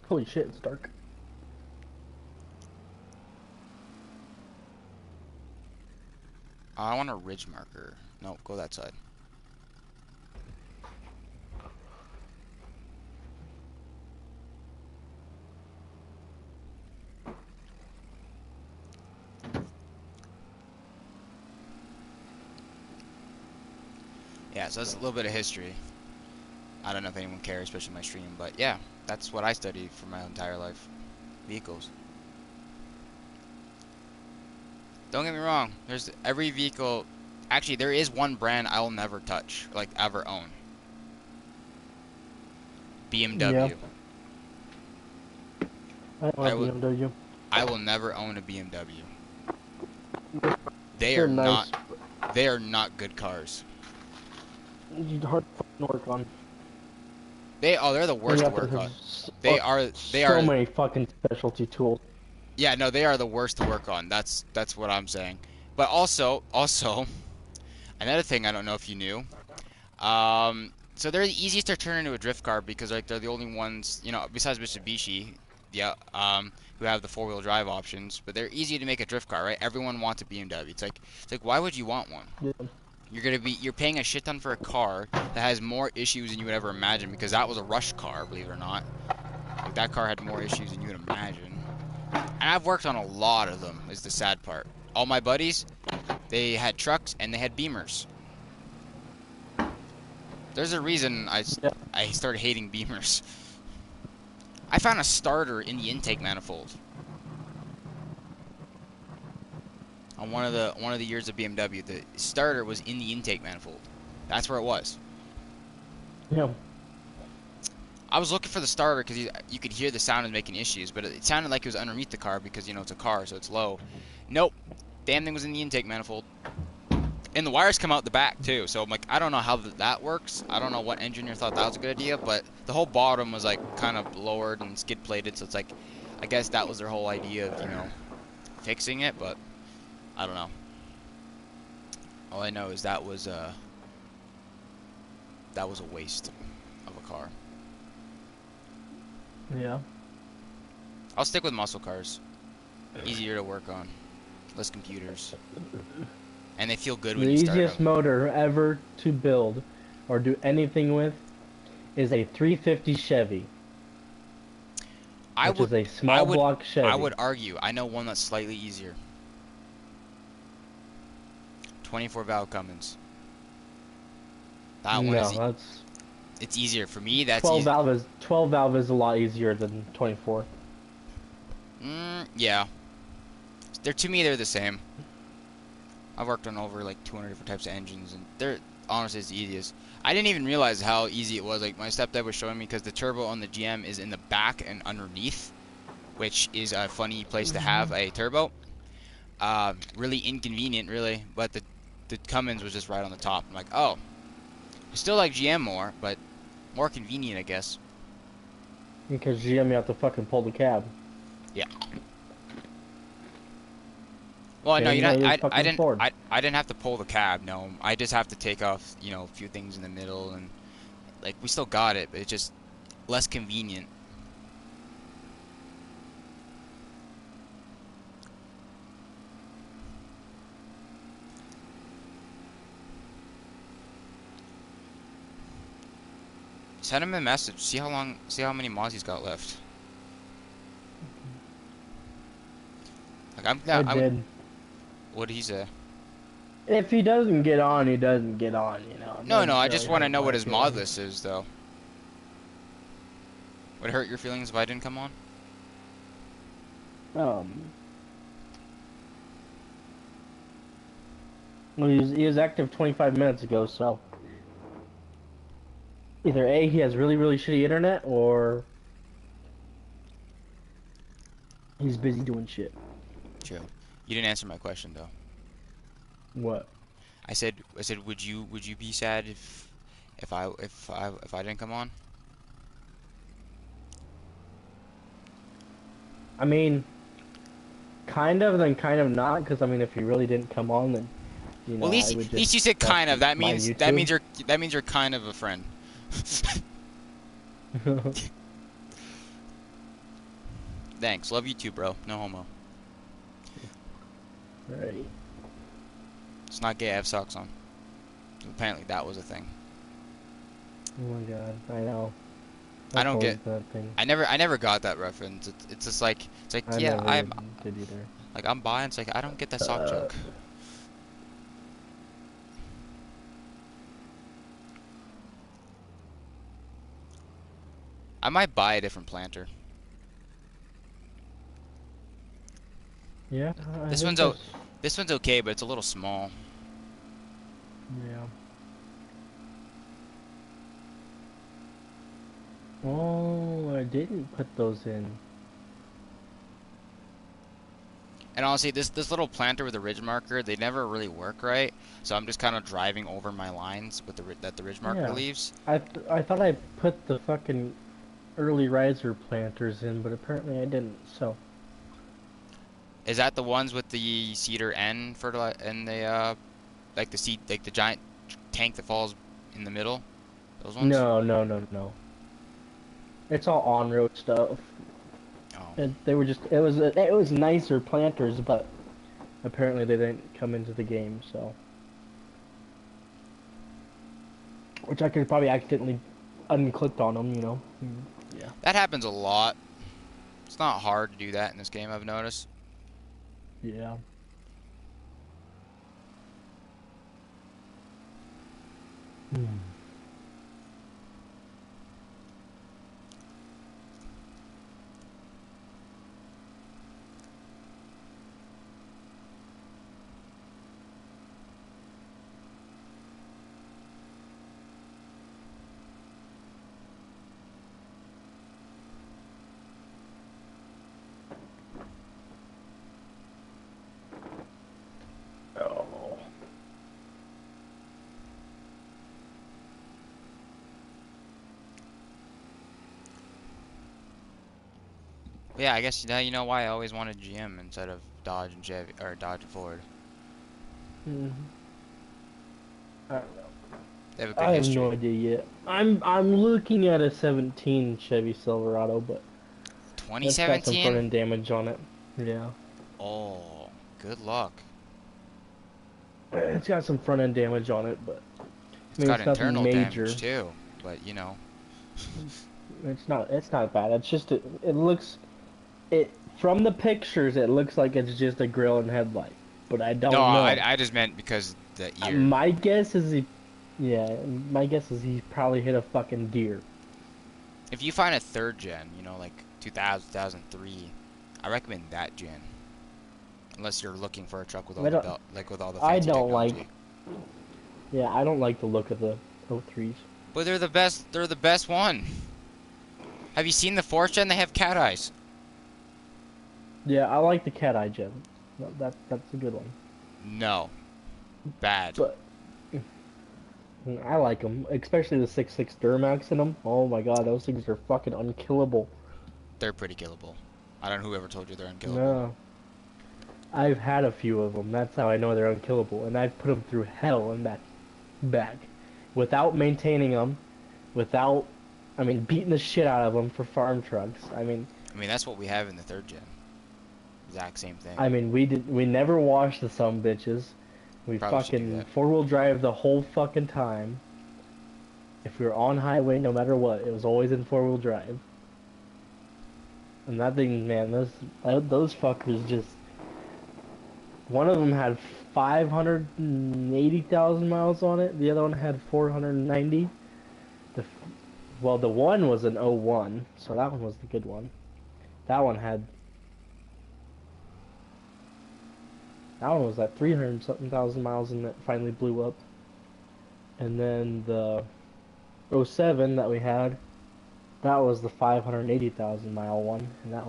Holy shit, it's dark. I want a ridge marker. No, go that side. Yeah, so that's a little bit of history. I don't know if anyone cares, especially my stream, but yeah, that's what I studied for my entire life. Vehicles. Don't get me wrong, there's every vehicle. Actually, there is one brand I'll never touch, like ever own. Yeah. BMW. I I love will BMW. I will never own a BMW. They They're are nice. not good cars. It's hard to fucking work on. They're the And worst you to have to work have on. They so are many fucking specialty tools. Yeah, no, they are the worst to work on. That's what I'm saying. But also another thing I don't know if you knew. So they're the easiest to turn into a drift car because like they're the only ones, besides Mitsubishi, yeah, who have the four-wheel drive options. But they're easy to make a drift car, right? Everyone wants a BMW. It's like why would you want one? Yeah. You're paying a shit ton for a car that has more issues than you would ever imagine because that was a rush car, believe it or not. Like that car had more issues than you would imagine. And I've worked on a lot of them, is the sad part. All my buddies, they had trucks and they had Beamers. There's a reason Yeah. I started hating Beamers. I found a starter in the intake manifold on one of the years of BMW. The starter was in the intake manifold. That's where it was. Yeah. I was looking for the starter because you could hear the sound and making issues, but it sounded like it was underneath the car because it's a car, so it's low. Nope, damn thing was in the intake manifold, and the wires come out the back too. So I'm like, I don't know how that works. I don't know what engineer thought that was a good idea, but the whole bottom was like kind of lowered and skid plated, so it's like, I guess that was their whole idea of fixing it. But I don't know. All I know is that was a waste of a car. Yeah. I'll stick with muscle cars. Easier to work on. Less computers. And they feel good when The you start easiest them. motor ever to build or do anything with is a 350 Chevy, I which would is a I small would block I Chevy. would argue I know one that's slightly easier. 24 valve Cummins. That one No, is that's it's easier for me. That's 12 easy. valve is 12 valve is a lot easier than 24. Yeah. They're to me they're the same. I've worked on over like 200 different types of engines, and they're honestly it's the easiest. I didn't even realize how easy it was. Like my stepdad was showing me because the turbo on the GM is in the back and underneath, which is a funny place to have a turbo. Really inconvenient, really. But the Cummins was just right on the top. I'm like, oh, I still like GM more, but more convenient, I guess. Because GM, you have to fucking pull the cab. Yeah. Well, no, you Same know, way as I fucking didn't, Ford. I didn't have to pull the cab. No, I just have to take off, you know, a few things in the middle, and like we still got it, but it's just less convenient. Send him a message. See how many mods he's got left. Like I I'm. did. What did he say? If he doesn't get on, he doesn't get on, you know. It No, no, doesn't I really just want to hurt know what my his mod feelings. list is, though. Would it hurt your feelings if I didn't come on? Um, well, he was active 25 minutes ago, so either A, he has really, really shitty internet, or he's busy doing shit. True. You didn't answer my question, though. What? I said, would you be sad if I didn't come on? I mean, kind of, then kind of not, because I mean, if he really didn't come on, then, you Well, know, I would at least you just said watch kind of. That my means YouTube. you're kind of a friend. Thanks. Love you too, bro. No homo. Right. It's not gay. I have socks on. Apparently that was a thing. Oh my god, I know. I That's don't always get. that thing. I never got that reference. It's just like I yeah, never did either. I'm bi. It's like I don't get that sock joke. I might buy a different planter. Yeah, I This think one's that's... this one's okay, but it's a little small. Yeah. Oh, I didn't put those in. And honestly, this little planter with a ridge marker, they never really work right. So I'm just kind of driving over my lines with that the ridge marker Yeah. leaves. I thought I put the fucking early riser planters in, but apparently I didn't, so... Is that the ones with the cedar N fertilizer and the like the seed like the giant tank that falls in the middle? Those ones? No, no, no, no. It's all on-road stuff. Oh. And they were just... It was nicer planters, but apparently they didn't come into the game, so... Which I could probably accidentally unclicked on them, you know? Yeah. That happens a lot. It's not hard to do that in this game, I've noticed. Yeah. Hmm. Oh. But yeah, I guess now you know why I always wanted GM instead of Dodge and Chevy or Dodge and Ford. Mm, I don't know. They have a good I have no history. idea yet. I'm looking at a 17 Chevy Silverado, but it's got some front 2017? end damage on it. Yeah. Oh, good luck. It's got some front end damage on it, but I It's mean got it's nothing internal damage major. too, but you know. It's not bad. It's just it looks it from the pictures it looks like it's just a grill and headlight, but I No, don't I know. I just meant because the ear. My guess is yeah, my guess is he probably hit a fucking deer. If you find a third gen, you know, like 2000, 2003, I recommend that gen. Unless you're looking for a truck with all I the don't belt, like with all the I fancy don't like technology. yeah, I don't like the look of the O3s. But they're the best. They're the best one. Have you seen the fourth gen? They have cat eyes. Yeah, I like the cat eye gen. That's a good one. No, bad. But I like them, especially the 6.6 Duramax in them. Oh my god, those things are fucking unkillable. They're pretty killable. I don't know whoever told you they're unkillable. No, I've had a few of them. That's how I know they're unkillable, and I've put them through hell and back, without maintaining them, without, I mean, beating the shit out of them for farm trucks. I mean, that's what we have in the third gen. Exact same thing. We never washed the some bitches. We Probably should do fucking that. four-wheel drive the whole fucking time. If we were on highway, no matter what, it was always in four-wheel drive. And that thing, man, those fuckers just. One of them had 580,000 miles on it. The other one had 490. The well, the one was an '01, so that one was the good one. That one had. That one was at 300 something thousand miles and it finally blew up. And then the '07 that we had, that was the 580,000 mile one, and that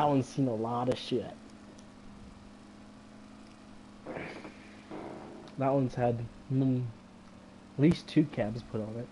one's seen a lot of shit. That one's had at least two cabs put on it.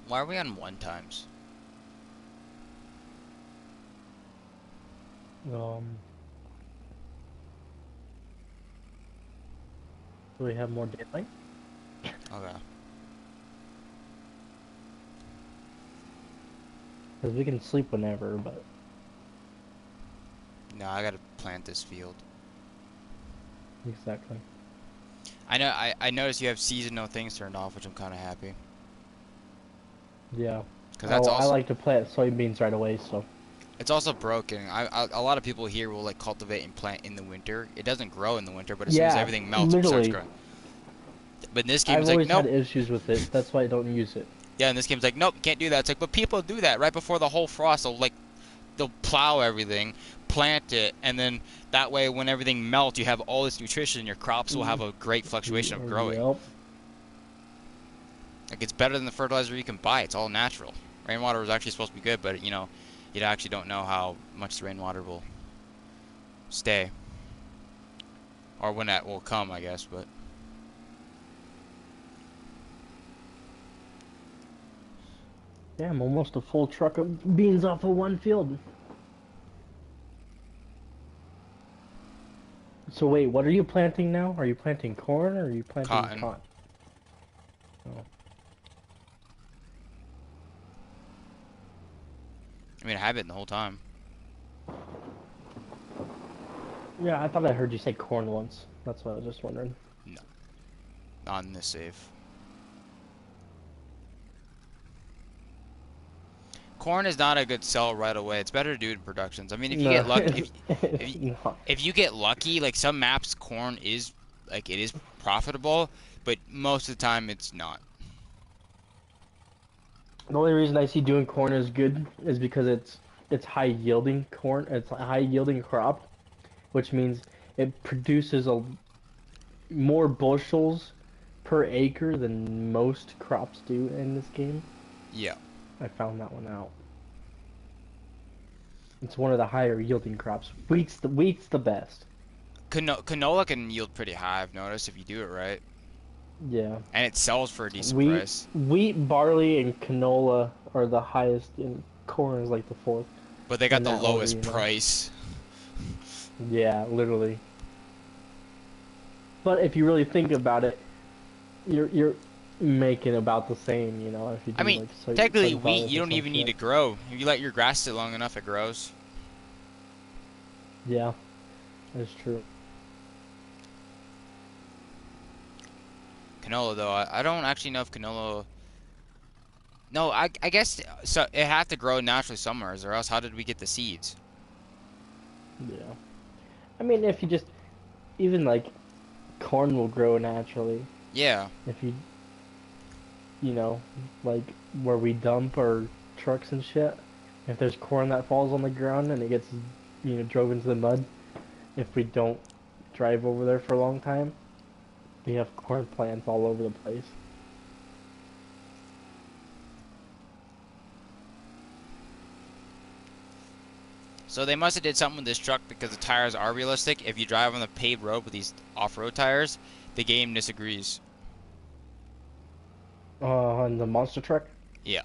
Why are we on one times? Um, do we have more daylight? Okay. Because we can sleep whenever, but No, I gotta plant this field. exactly. I know. I noticed you have seasonal things turned off, which I'm kind of happy. Yeah. Because that's Oh, I also like to plant soybeans right away, so. it's also broken. A lot of people here will like cultivate and plant in the winter. It doesn't grow in the winter, but as soon as Yeah, everything melts, it starts literally. growing. But in this game, I've it's like always nope. had issues with it. That's why I don't use it. Yeah, in this game, it's like nope, can't do that. It's like, but people do that right before the whole frost. They'll plow everything, plant it, and then that way, when everything melts, you have all this nutrition. Your crops will have a great fluctuation of growing. Yep. Like it's better than the fertilizer you can buy. It's all natural. Rainwater is actually supposed to be good, but you know, you actually don't know how much the rainwater will stay. Or when that will come, I guess, but... Damn, almost a full truck of beans off of one field. So wait, what are you planting now? Are you planting corn or are you planting Cotton. cotton? Oh. I mean, I have it the whole time. Yeah, I thought I heard you say corn once. That's what I was just wondering. No. Not in this save. Corn is not a good sell right away. It's better to do it in productions. I mean, if you get lucky, if you get lucky, like some maps, corn is like it is profitable, but most of the time it's not. The only reason I see doing corn is good is because it's high yielding corn. It's a high yielding crop, which means it produces a more bushels per acre than most crops do in this game. Yeah. I found that one out. It's one of the higher yielding crops. Wheat's the best. Canola can yield pretty high, I've noticed, if you do it right. Yeah. And it sells for a decent price. Wheat, barley, and canola are the highest, and corn is like the fourth. But they got in the that lowest order, price. Yeah, literally. But if you really think about it, you're making about the same, you know. If you do, I mean, like, technically sunflower wheat, you or don't some even need to shit. grow. If you let your grass sit long enough, it grows. Yeah, that's true. Canola, though, I don't actually know if canola... No, I guess so. It had to grow naturally somewhere, or else how did we get the seeds? Yeah. I mean, if you just even like corn will grow naturally Yeah. if you know, like where we dump our trucks and shit. If there's corn that falls on the ground and it gets, you know, drove into the mud, if we don't drive over there for a long time, we have corn plants all over the place. So they must have did something with this truck because the tires are realistic. If you drive on the paved road with these off-road tires, the game disagrees. On the monster truck? Yeah.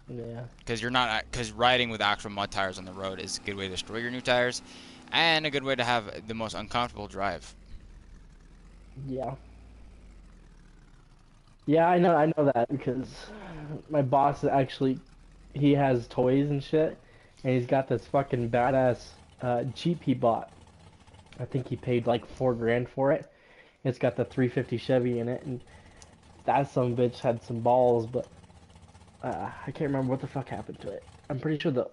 Yeah. Because riding with actual mud tires on the road is a good way to destroy your new tires, and a good way to have the most uncomfortable drive. Yeah. Yeah, I know that because my boss actually he has toys and shit, and he's got this fucking badass Jeep he bought. I think he paid like $4 grand for it. It's got the 350 Chevy in it, and that some bitch had some balls, but I can't remember what the fuck happened to it. I'm pretty sure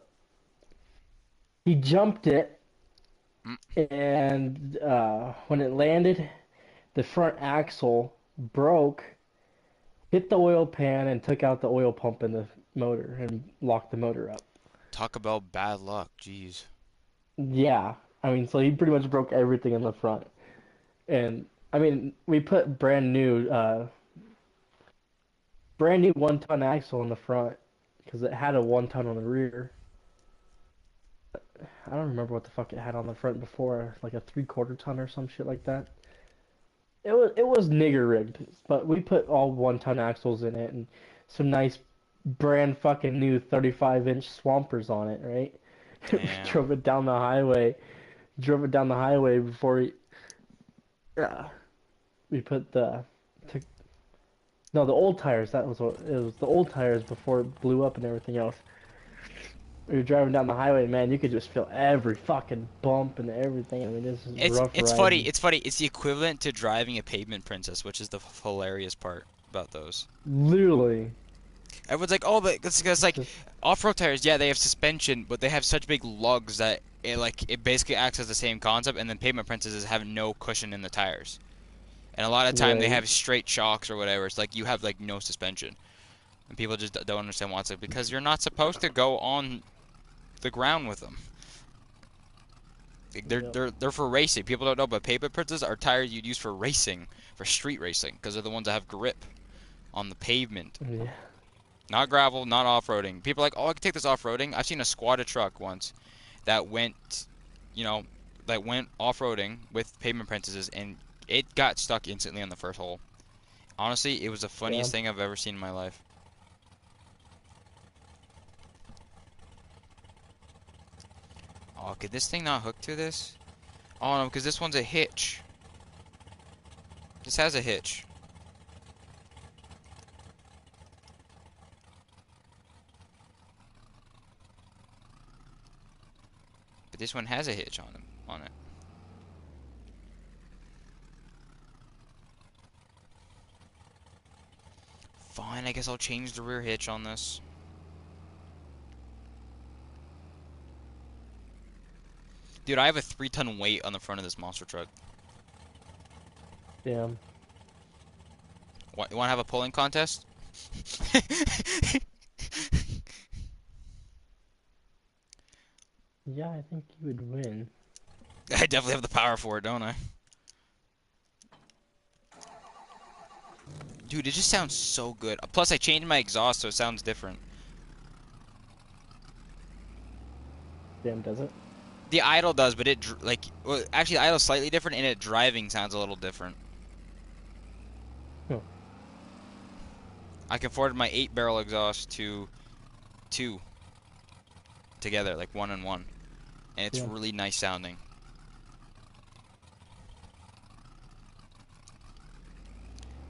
he jumped it, and when it landed, the front axle broke, hit the oil pan, and took out the oil pump in the motor and locked the motor up. Talk about bad luck, jeez. Yeah, I mean, so he pretty much broke everything in the front. And I mean, we put brand new 1 ton axle in the front because it had a 1 ton on the rear. I don't remember what the fuck it had on the front before, like a 3/4 ton or some shit like that. It was nigger rigged, but we put all 1 ton axles in it and some nice brand fucking new 35-inch swampers on it, right? We Damn. drove it down the highway. Drove it down the highway before we put took, no, the old tires. That was what it was. The old tires before it blew up and everything else. We were driving down the highway, man. You could just feel every fucking bump and everything. I mean, this is rough It's riding. funny. It's funny. It's the equivalent to driving a pavement princess, which is the hilarious part about those. Literally. Everyone's like, oh, but it's like Just, off-road tires. Yeah, they have suspension, but they have such big lugs that it basically acts as the same concept. And then pavement princesses have no cushion in the tires, and a lot of time they right. have straight shocks or whatever. It's like you have like no suspension, and people just don't understand why it's like because you're not supposed to go on the ground with them. Yep. They're for racing. People don't know, but pavement princesses are tires you'd use for racing, for street racing, because they're the ones that have grip on the pavement. Yeah. Not gravel, not off-roading. People are like, oh, I can take this off-roading. I've seen a squatted truck once that went you know, that went off-roading with pavement apprentices, and it got stuck instantly on the first hole. Honestly, it was the Yeah. funniest thing I've ever seen in my life. Oh, could this thing not hook to this? Oh no, because this one's a hitch. This has a hitch. But this one has a hitch on it. Fine, I guess I'll change the rear hitch on this. Dude, I have a 3-ton weight on the front of this monster truck. Damn. What, you want to have a pulling contest? Yeah, I think you would win. I definitely have the power for it, don't I? Dude, it just sounds so good. Plus, I changed my exhaust so it sounds different. Damn, does it? The idle does, but well, actually, the idle's slightly different, and it driving sounds a little different. Huh. I converted my 8-barrel exhaust to 2 together, like 1 and 1, and it's Yeah. really nice sounding.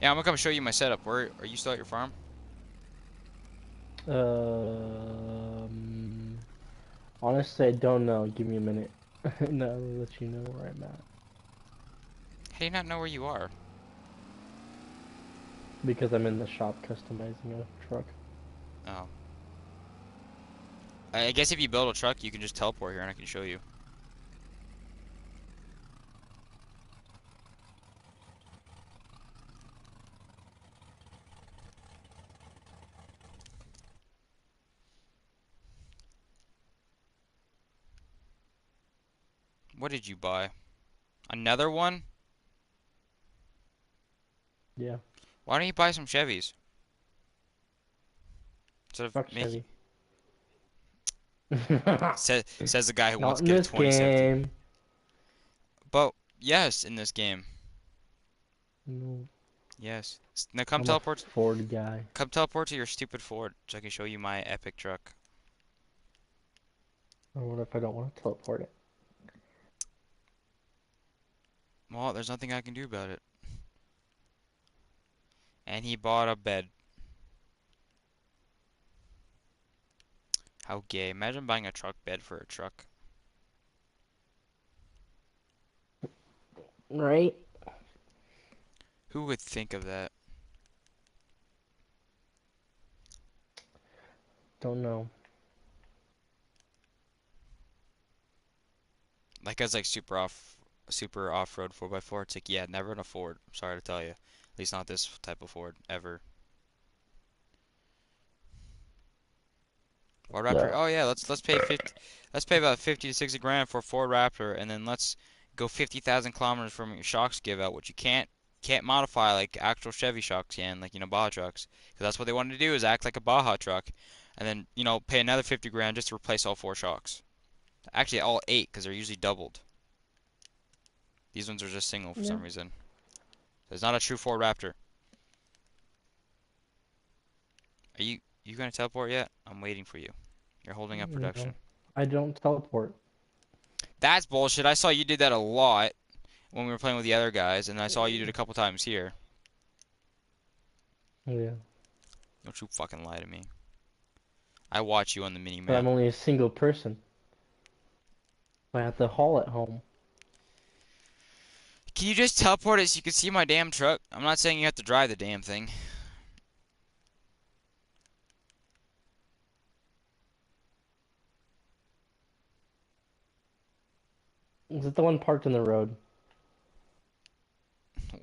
Yeah, I'm gonna come show you my setup. Where are you still at your farm? Honestly, I don't know. Give me a minute. No, I'll let you know where I'm at. How do you not know where you are? Because I'm in the shop customizing a truck. Oh. I guess if you build a truck, you can just teleport here and I can show you. What did you buy? Another one? Yeah. Why don't you buy some Chevys? Instead of Fuck making... Chevy. Says the guy who Not wants to in get a this 2017. game. But, yes, in this game. No, Yes. Now come I'm a teleport... Ford guy. Come teleport to your stupid Ford so I can show you my epic truck. Or what if I don't want to teleport it? Well, there's nothing I can do about it. And he bought a bed. How gay. Imagine buying a truck bed for a truck. Right? Who would think of that? Don't know. Like as like super off-road 4x4. It's like, yeah, never an Ford. I'm sorry to tell you. At least not this type of Ford ever. Ford Raptor. Yeah. Oh yeah, let's pay 50. Let's pay about 50 to 60 grand for a Ford Raptor, and then let's go 50,000 kilometers from your shocks give out, which you can't modify like actual Chevy shocks can, like Baja trucks, because that's what they wanted to do is act like a Baja truck, and then pay another 50 grand just to replace all 4 shocks. Actually, all 8 because they're usually doubled. These ones are just single for Yeah. some reason. It's not a true Ford Raptor. Are you gonna teleport yet? I'm waiting for you. You're holding up No. production. I don't teleport. That's bullshit. I saw you did that a lot when we were playing with the other guys, and I saw you did it a couple times here. Yeah. Don't you fucking lie to me. I watch you on the mini But map. I'm only a single person. I have to haul at home. Can you just teleport it so you can see my damn truck? I'm not saying you have to drive the damn thing. Is it the one parked in the road?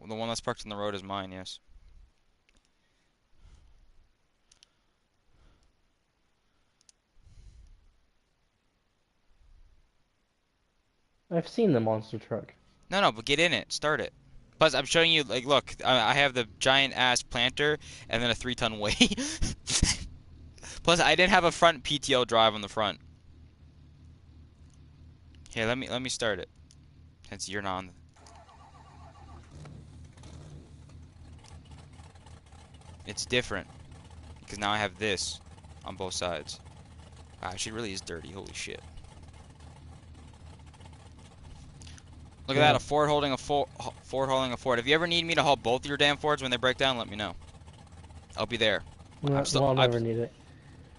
The one that's parked on the road is mine, yes. I've seen the monster truck. No, but get in it. Start it. Plus, I'm showing you, like, look, I have the giant-ass planter and then a 3-ton weight. Plus, I didn't have a front PTO drive on the front. Here, let me start it. Since you're not on. It's different because now I have this on both sides. Ah, she really is dirty. Holy shit! Look at that, Yeah. a Ford holding a Ford holding a Ford. If you ever need me to haul both your damn Fords when they break down, let me know. I'll be there. I'm still. Well, I'll never need it.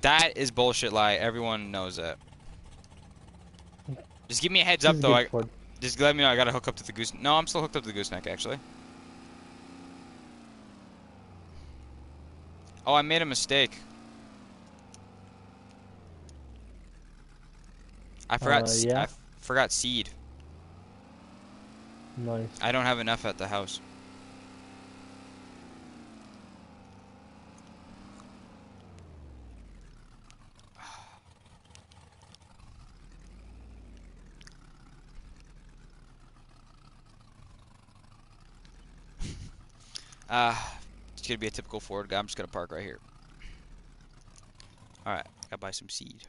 That is bullshit lie. Everyone knows that. Just give me a heads This up is a though. good Ford. Just let me know. I gotta hook up to the goose. No, I'm still hooked up to the gooseneck actually. Oh, I made a mistake. I forgot. Yeah. I forgot seed. Nice. I don't have enough at the house. It's gonna be a typical Ford guy. I'm just gonna park right here. All right, gotta buy some seed.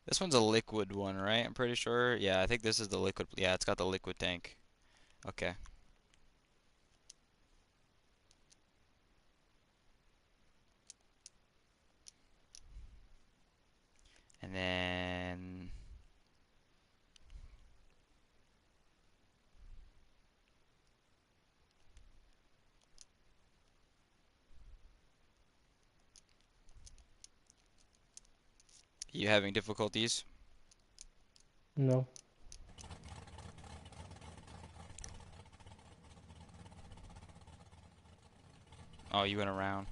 This one's a liquid one, right? I'm pretty sure. Yeah, I think this is the liquid. Yeah, it's got the liquid tank. Okay. And then you having difficulties? No. Oh, you went around.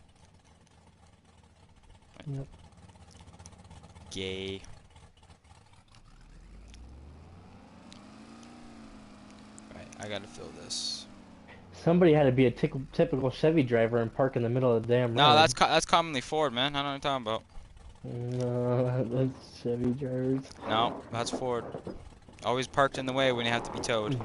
Yep. Gay. Right, I gotta fill this. Somebody had to be a typical Chevy driver and park in the middle of the damn No, road. that's commonly Ford, man. I don't know what you're talking about. No, that's Chevy drivers. No, that's Ford. Always parked in the way when you have to be towed.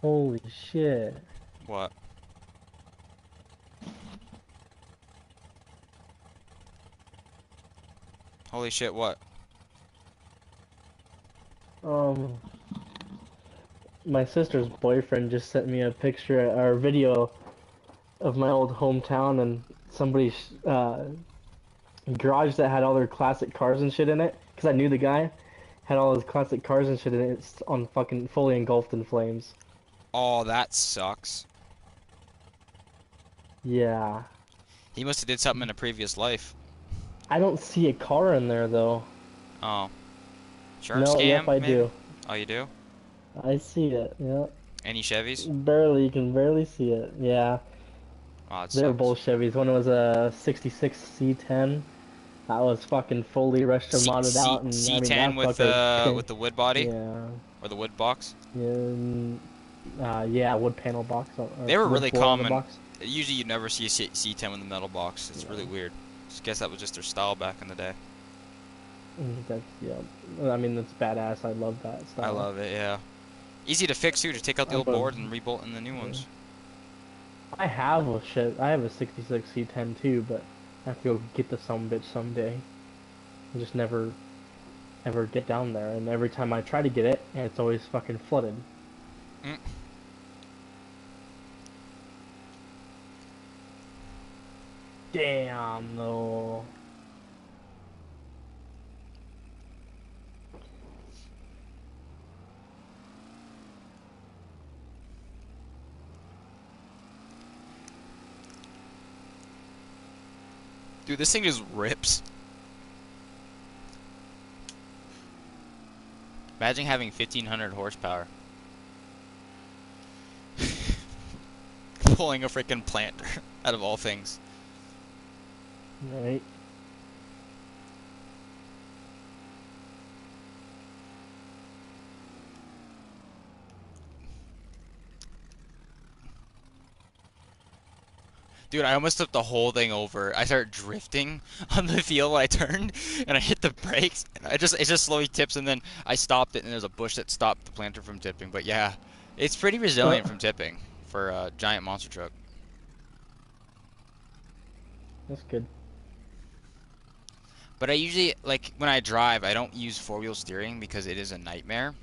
Holy shit. What? Holy shit, what? Um, my sister's boyfriend just sent me a picture or video of my old hometown and somebody's garage that had all their classic cars and shit in it. Because I knew the guy had all his classic cars and shit in it. It's on fucking fully engulfed in flames. Oh, that sucks. Yeah. He must have did something in a previous life. I don't see a car in there though. Oh. Insurance No, yep, scam, I maybe? do. Oh, you do? I see it. Yeah. Any Chevys? Barely, you can barely see it. Yeah. Oh, it They were sucks. both Chevys. One was a 66 C10. That was fucking fully restored, modded out, and I mean C10 that fucker with can, the wood body yeah, or the wood box. yeah, wood panel box or They were wood really floor on the common. box. Usually you never see a C10 with a metal box. It's really Yeah, weird. Just guess that was just their style back in the day. that's yeah. I mean that's badass. I love that I style. love it, yeah. Easy to fix too. Just take out the I'm old a, boards and rebolt in the new yeah. ones. I have a shit. I have a 66 C10 too, but I have to go get the some bitch someday. I just never ever get down there, and every time I try to get it, it's always fucking flooded. Mm. Damn, though. Dude, this thing just rips. Imagine having 1,500 horsepower. Pulling a freaking planter out of all things. Right. Dude, I almost flipped the whole thing over. I started drifting on the field when I turned, and I hit the brakes, and it just slowly tips, and then I stopped it, and there's a bush that stopped the planter from tipping. But yeah, it's pretty Uh, resilient from tipping for a giant monster truck. that's good. But I usually, like, when I drive, I don't use four-wheel steering because it is a nightmare.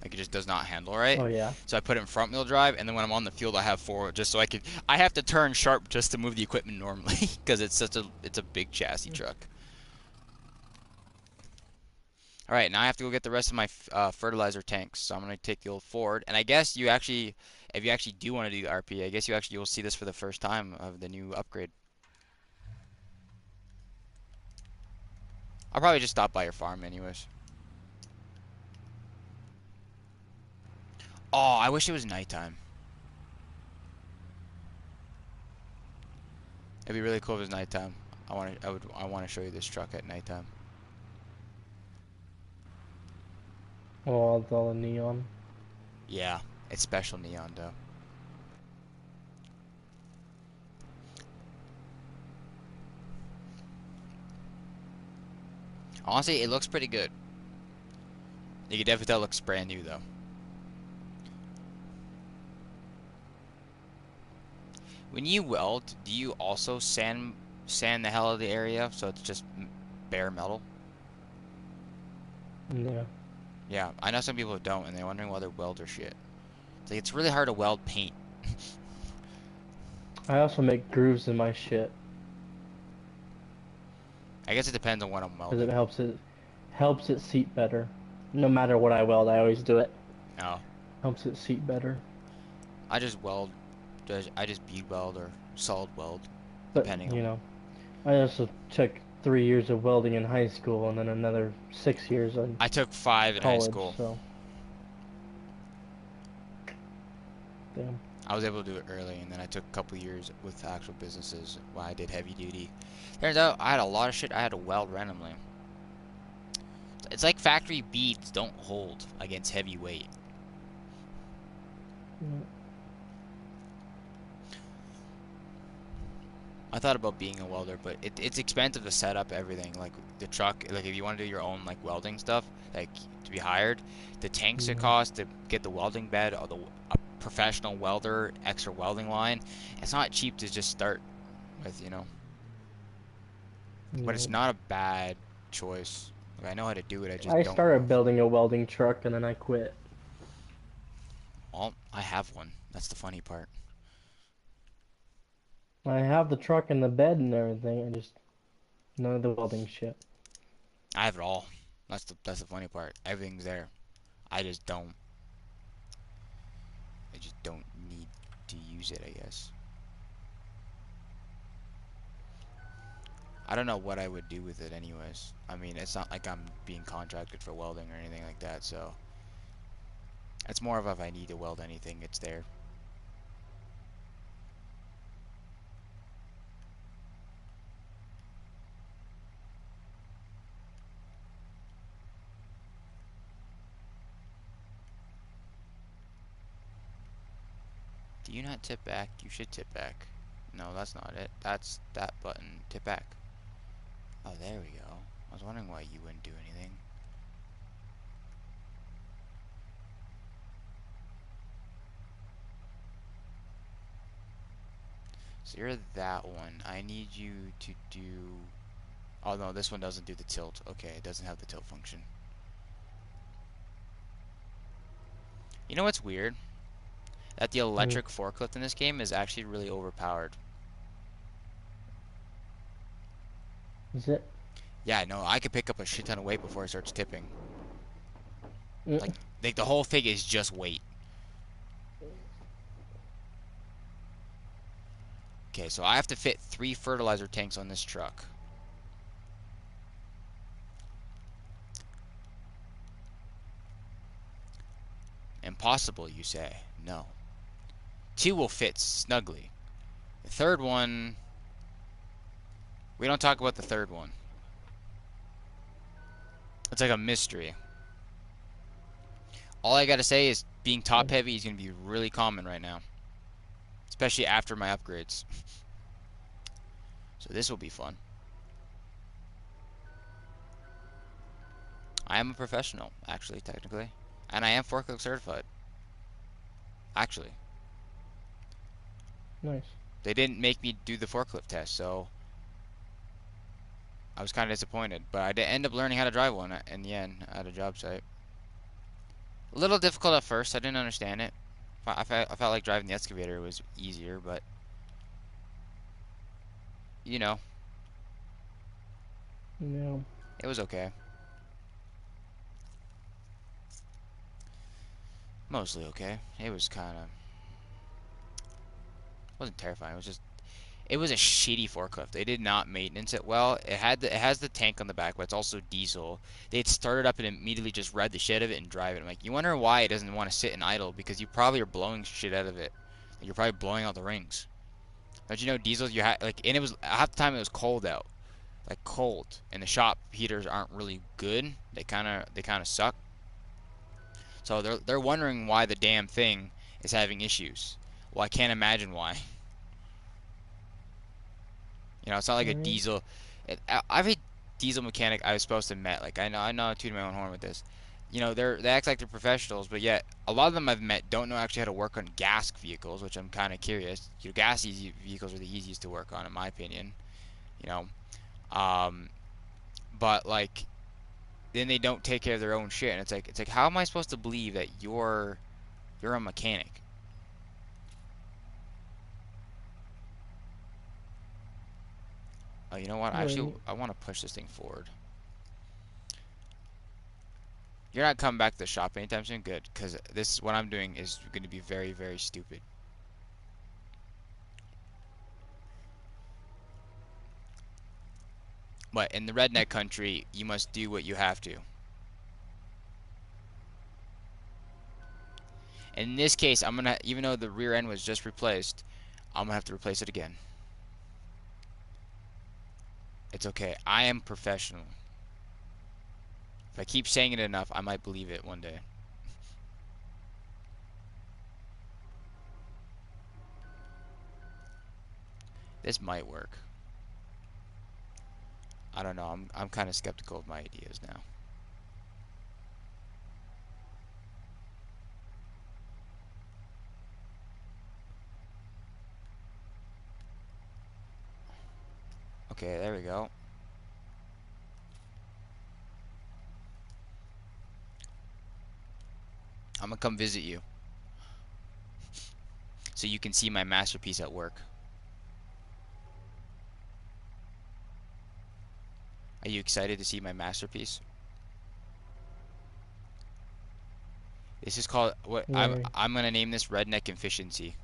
Like, it just does not handle right. Oh yeah. So I put it in front-wheel drive, and then when I'm on the field, I have four, just so I have to turn sharp just to move the equipment normally, because it's a big chassis truck. All right, now I have to go get the rest of my fertilizer tanks. So I'm gonna take the old Ford, and I guess you actually, if you actually do want to do RP, I guess you'll see this for the first time of the new upgrade. I'll probably just stop by your farm anyways. Oh, I wish it was nighttime. It'd be really cool if it was nighttime. I want to show you this truck at nighttime. Oh, it's all the neon. Yeah, it's special neon though. Honestly, it looks pretty good. You can definitely tell it looks brand new though. When you weld, do you also sand the hell out of the area so it's just bare metal? Yeah. Yeah, I know some people who don't, and they're wondering why they're welder shit. It's like it's really hard to weld paint. I also make grooves in my shit I guess it depends on what I'm because it welding. helps it seat better. No matter what I weld, I always do it. Oh, Helps it seat better. I just weld. I just bead weld or solid weld, But depending you on. know, I also took 3 years of welding in high school and then another 6 years in I took 5 in high college. school. So, damn. I was able to do it early, and then I took a couple years with actual businesses while I did heavy duty. Turns out I had a lot of shit I had to weld randomly. It's like factory beads don't hold against heavy weight. I thought about being a welder, but it's expensive to set up everything. Like the truck, like if you want to do your own like welding stuff, like to be hired, the tanks it Yeah. costs to get the welding bed or a professional welder, extra welding line. It's not cheap to just start with, you know. But it's Yeah. not a bad choice. Like, I know how to do it. I just I don't know. started building a welding truck and then I quit. Well, I have one. That's the funny part. I have the truck and the bed and everything. I just none of the welding shit. I have it all. That's the funny part. Everything's there. I just don't. I just don't need to use it, I guess. I don't know what I would do with it anyways. I mean, it's not like I'm being contracted for welding or anything like that, so it's more of if I need to weld anything, it's there. Do you not tip back? You should tip back. No, that's not it. That's that button. Tip back. Oh, there we go. I was wondering why you wouldn't do anything. So you're that one. I need you to do... Oh no, this one doesn't do the tilt. Okay, it doesn't have the tilt function. You know what's weird? That the Hmm. electric forklift in this game is actually really overpowered. Is it? Yeah, no, I could pick up a shit ton of weight before it starts tipping. Mm. Like the whole thing is just weight. Okay, so I have to fit 3 fertilizer tanks on this truck. Impossible, you say? No. 2 will fit snugly. The third one... We don't talk about the third one. It's like a mystery. All I gotta say is being top heavy is gonna be really common right now. Especially after my upgrades. So this will be fun. I am a professional, actually, technically. And I am forklift certified. Actually. Nice. They didn't make me do the forklift test, so I was kind of disappointed. But I did end up learning how to drive one in the end at a job site. A little difficult at first. I didn't understand it. I felt like driving the excavator was easier, but you know, No. it was okay. Mostly okay. It was kind of wasn't terrifying. It was just it was a shitty forklift. They did not maintenance it well. It has the tank on the back, but it's also diesel. They'd start it up and immediately just rev the shit out of it and drive it. I'm like, you wonder why it doesn't want to sit and idle because you probably are blowing shit out of it. Like, you're probably blowing out the rings. Don't you know diesels? You had like, and it was half the time it was cold out, like cold, and the shop heaters aren't really good. They kind of suck. So they're wondering why the damn thing is having issues. Well, I can't imagine why. You know, it's not like a Alright. diesel. Every diesel mechanic I was supposed to met, like I know I'm tooting my own horn with this. You know, they act like they're professionals, but yet a lot of them I've met don't know actually how to work on gas vehicles, which I'm kind of curious. You know, gas easy vehicles are the easiest to work on, in my opinion. You know, um, but like then they don't take care of their own shit, and it's like how am I supposed to believe that you're a mechanic? Oh, you know what? Actually, Right. I want to push this thing forward. You're not coming back to the shop anytime soon? Good, because this what I'm doing is going to be very, very stupid. But in the redneck country, you must do what you have to. And in this case, I'm gonna, even though the rear end was just replaced, I'm gonna have to replace it again. It's okay. I am professional. If I keep saying it enough, I might believe it one day. This might work. I don't know. I'm kind of skeptical of my ideas now. Okay, there we go. I'm gonna come visit you so you can see my masterpiece at work. Are you excited to see my masterpiece? This is called what Very. I'm gonna name this redneck efficiency.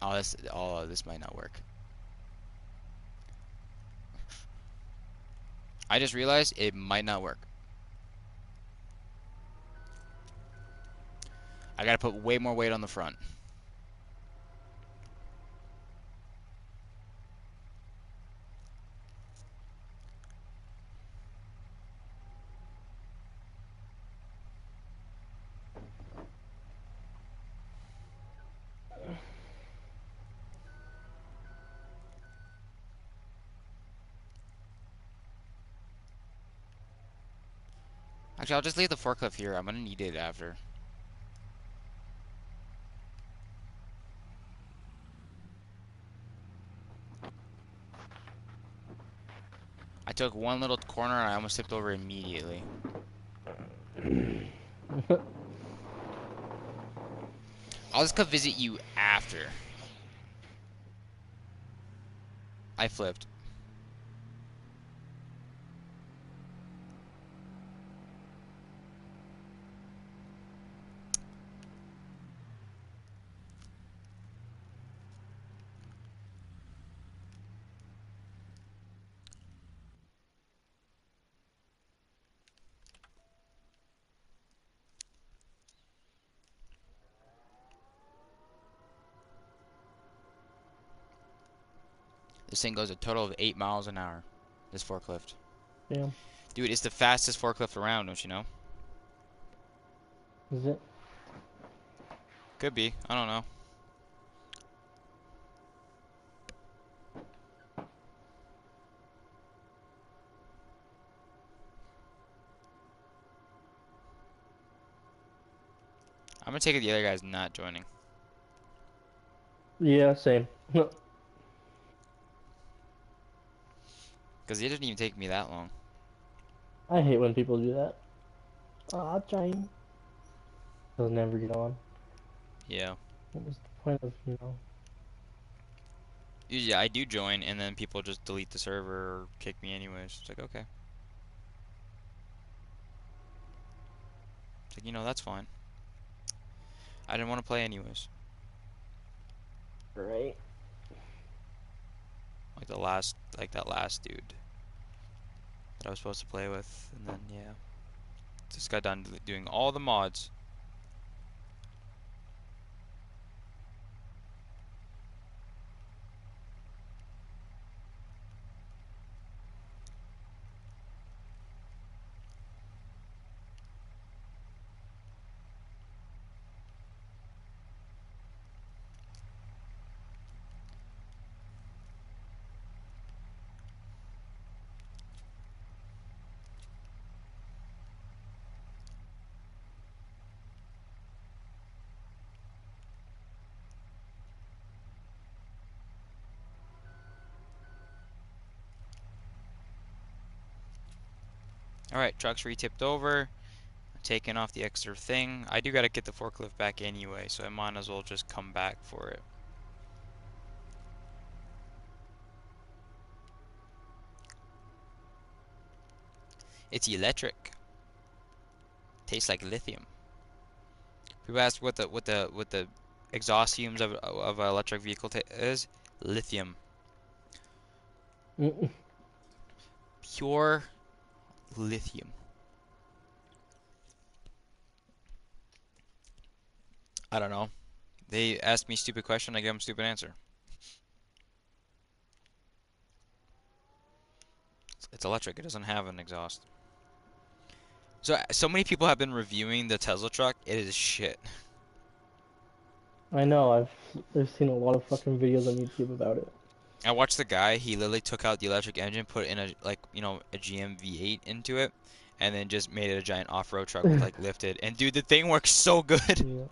Oh, this might not work. I just realized it might not work. I gotta put way more weight on the front. Actually, I'll just leave the forklift here. I'm gonna need it after. I took one little corner and I almost tipped over immediately. I'll just come visit you after. I flipped. This thing goes a total of 8 miles an hour. This forklift. Damn. Dude, it's the fastest forklift around, don't you know? Is it? Could be. I don't know. I'm gonna take it the other guy's not joining. Yeah, same. Because it didn't even take me that long. I hate when people do that. Ah, trying. Doesn't ever get on. Yeah. What was the point of, you know? Usually I do join and then people just delete the server or kick me anyways. It's like, okay. It's like, that's fine. I didn't want to play anyways. Right. Like that last dude that I was supposed to play with. And then, yeah. Just got done doing all the mods. Alright, truck's re-tipped over. Taking off the extra thing. I do gotta get the forklift back anyway, so I might as well just come back for it. It's electric. Tastes like lithium. People ask what the exhaust fumes of an electric vehicle is. Lithium. Mm-mm. Pure lithium. I don't know. They ask me stupid question, I give them stupid answer. It's electric. It doesn't have an exhaust. So many people have been reviewing the Tesla truck. It is shit. I know, I've seen a lot of fucking videos on YouTube about it. I watched the guy. He literally took out the electric engine, put in a GM V8 into it, and then just made it a giant off-road truck with like lifted. And dude, the thing works so good. Yeah.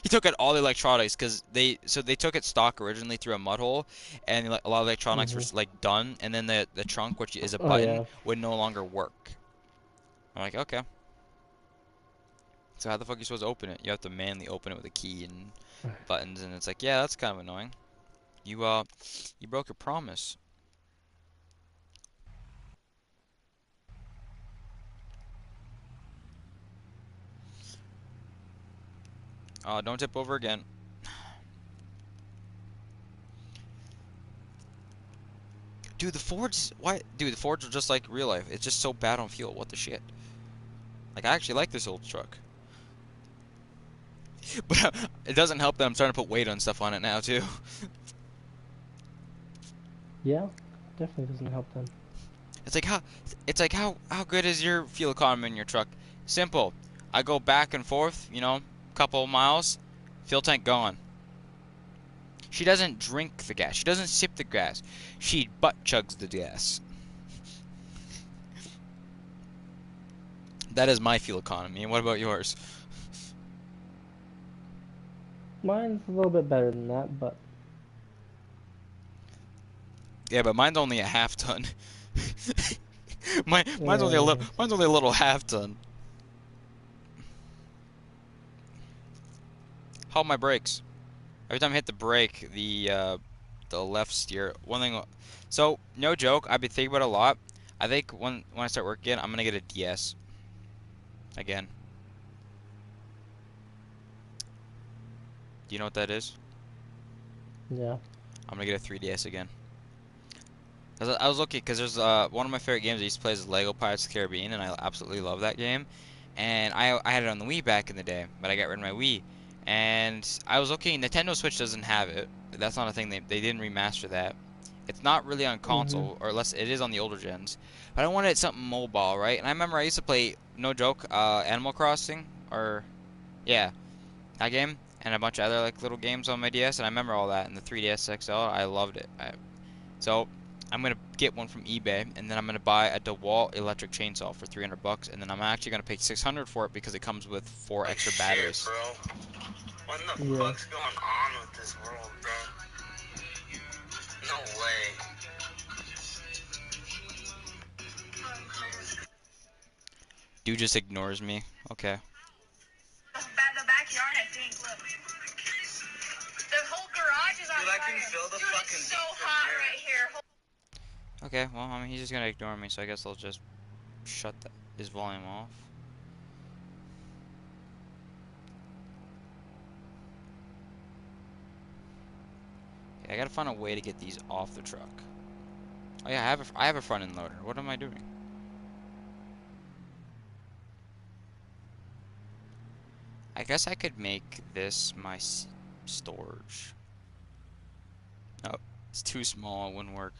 He took out all the electronics because they took it stock originally through a mud hole, and like, a lot of electronics were Hmm. like done, and then the trunk, which is a Oh button, yeah. would no longer work. I'm like, okay. So how the fuck are you supposed to open it? You have to manually open it with a key and buttons, and it's like, yeah, that's kind of annoying. You broke your promise. Don't tip over again. Dude, the Fords, why? Dude, the Fords are just like real life. It's just so bad on fuel. What the shit? Like, I actually like this old truck. But it doesn't help that I'm starting to put weight on stuff on it now, too. Yeah, definitely doesn't help them. It's like how good is your fuel economy in your truck? Simple. I go back and forth, couple miles, fuel tank gone. She doesn't drink the gas. She doesn't sip the gas. She butt chugs the gas. That is my fuel economy. And what about yours? Mine's a little bit better than that, but Yeah, but mine's only a half ton. yeah, Mine's only a little half ton. How are my brakes? Every time I hit the brake, the left steer. One thing. So no joke, I've been thinking about it a lot. I think when I start work again, I'm gonna get a DS again. Do you know what that is? yeah. I'm gonna get a 3DS again. 'Cause I was looking, because there's one of my favorite games I used to play is Lego Pirates of the Caribbean, and I absolutely love that game. And I had it on the Wii back in the day, but I got rid of my Wii. And I was looking, Nintendo Switch doesn't have it. That's not a thing. They didn't remaster that. It's not really on Hmm. console, or unless it is on the older gens. But I wanted something mobile, right? And I remember I used to play, no joke, Animal Crossing, or yeah, that game, and a bunch of other like little games on my DS. And I remember all that in the 3DS XL. I loved it. So I'm gonna get one from eBay, and then I'm gonna buy a DeWalt electric chainsaw for 300 bucks, and then I'm actually gonna pay 600 for it because it comes with 4 Like extra shit, batteries. bro. What the Yeah. fuck's going on with this world, bro? No way. Dude just ignores me. Okay. The backyard, I think. Look, the whole garage is on Dude, I fire. can feel the Dude, fucking it's so heat from hot here. right here. Okay, well, I mean, he's just gonna ignore me, so I guess I'll just shut his volume off. Okay, I gotta find a way to get these off the truck. Oh yeah, I have a front end loader. What am I doing? I guess I could make this my storage. No, it's too small. It wouldn't work.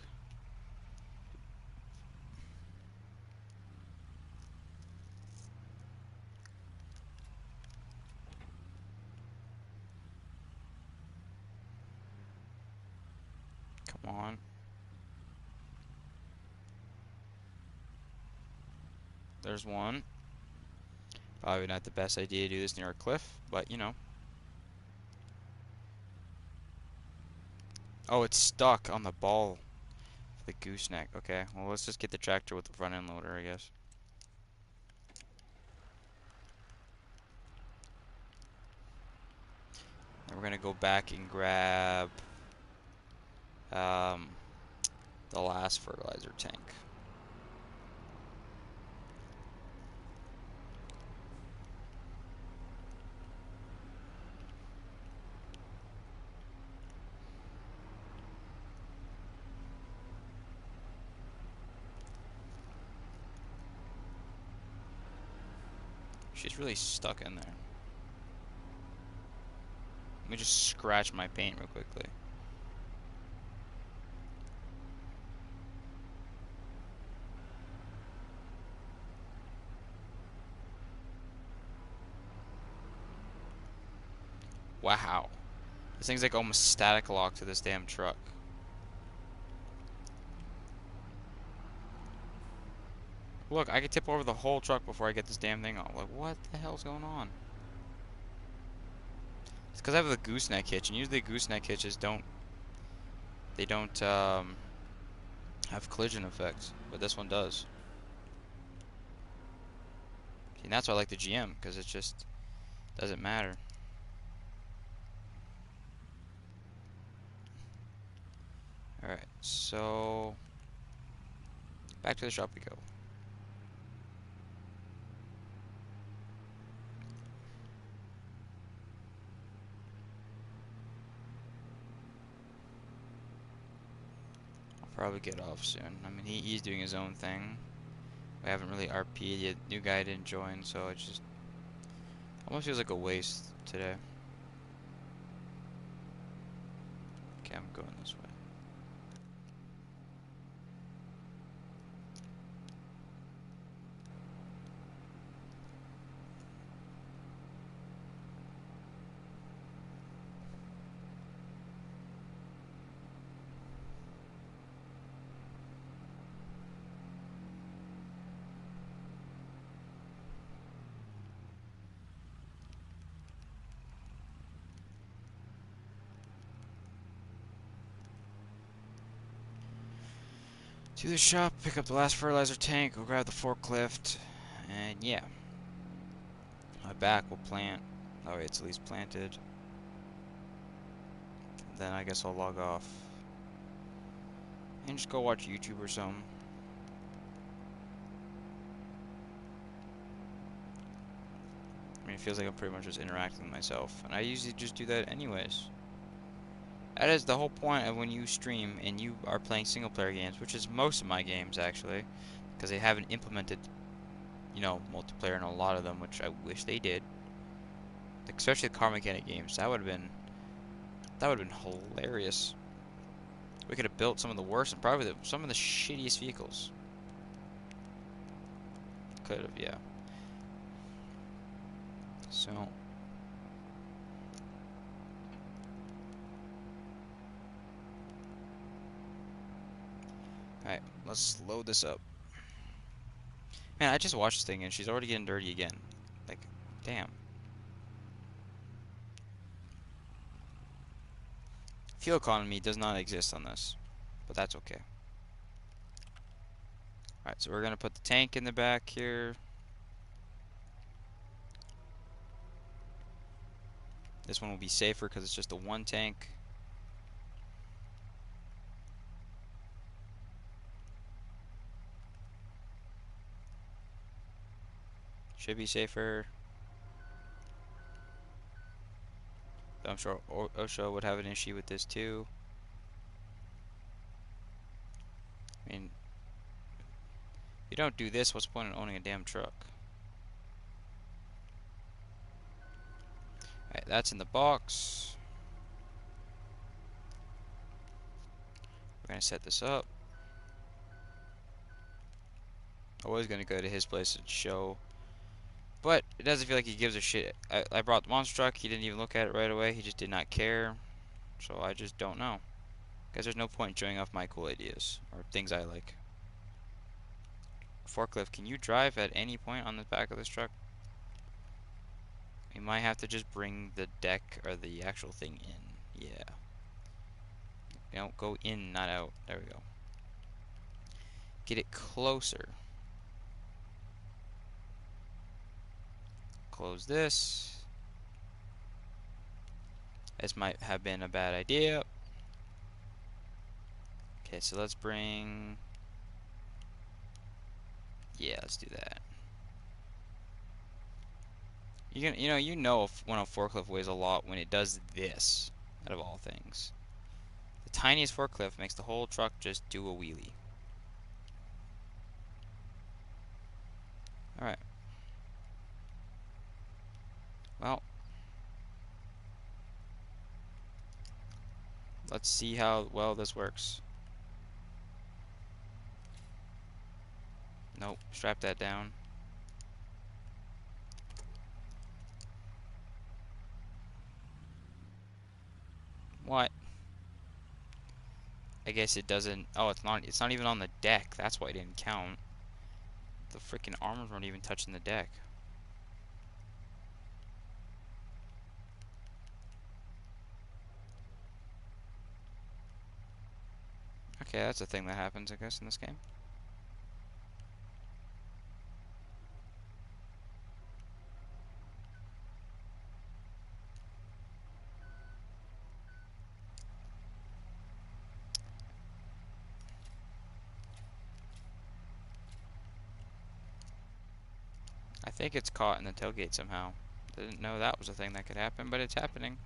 Come on. There's one. Probably not the best idea to do this near a cliff, but you know. Oh, it's stuck on the ball of the gooseneck. Okay, well, let's just get the tractor with the front end loader, I guess. And we're gonna go back and grab the last fertilizer tank. She's really stuck in there. Let me just scratch my paint real quickly. Wow. This thing's like almost static locked to this damn truck. Look, I could tip over the whole truck before I get this damn thing off. Like, what the hell's going on? It's because I have the gooseneck hitch, and usually gooseneck hitches don't have collision effects, but this one does. See, and that's why I like the GM, because it just doesn't matter. Alright, so back to the shop we go. I'll probably get off soon. I mean, he's doing his own thing. I haven't really RP'd yet. New guy didn't join, so it just almost feels like a waste today. Okay, I'm going this way. To the shop, pick up the last fertilizer tank, go grab the forklift, and yeah. My back will plant. Oh, it's at least planted. Then I guess I'll log off. And just go watch YouTube or something. I mean, it feels like I'm pretty much just interacting with myself. And I usually just do that anyways. That is the whole point of when you stream and you are playing single player games, which is most of my games actually, because they haven't implemented, you know, multiplayer in a lot of them, which I wish they did. Especially the car mechanic games. That would have been hilarious. We could have built some of the worst and probably some of the shittiest vehicles. Could have, yeah. So Alright, let's load this up. Man, I just watched this thing and she's already getting dirty again. Like, damn. Fuel economy does not exist on this, but that's okay. Alright, so we're gonna put the tank in the back here. This one will be safer because it's just a one tank. Should be safer. I'm sure OSHA would have an issue with this too. I mean, if you don't do this, what's the point in owning a damn truck? Alright, that's in the box. We're gonna set this up. I was gonna go to his place and show, but it doesn't feel like he gives a shit. I brought the monster truck, he didn't even look at it right away, he just did not care. So I just don't know. Because there's no point in showing off my cool ideas, or things I like. Forklift, can you drive at any point on the back of this truck? We might have to just bring the deck, or the actual thing in. Yeah. You know, go in, not out. There we go. Get it closer. Close this. This might have been a bad idea. Okay, so let's bring... Yeah, let's do that. You know if when a forklift weighs a lot when it does this, out of all things. The tiniest forklift makes the whole truck just do a wheelie. Alright. Well, let's see how well this works. Nope, strap that down. What? I guess it doesn't. Oh, it's not even on the deck. That's why it didn't count. The freaking armors weren't even touching the deck. Okay, that's a thing that happens, I guess, in this game. I think it's caught in the tailgate somehow. Didn't know that was a thing that could happen, but it's happening.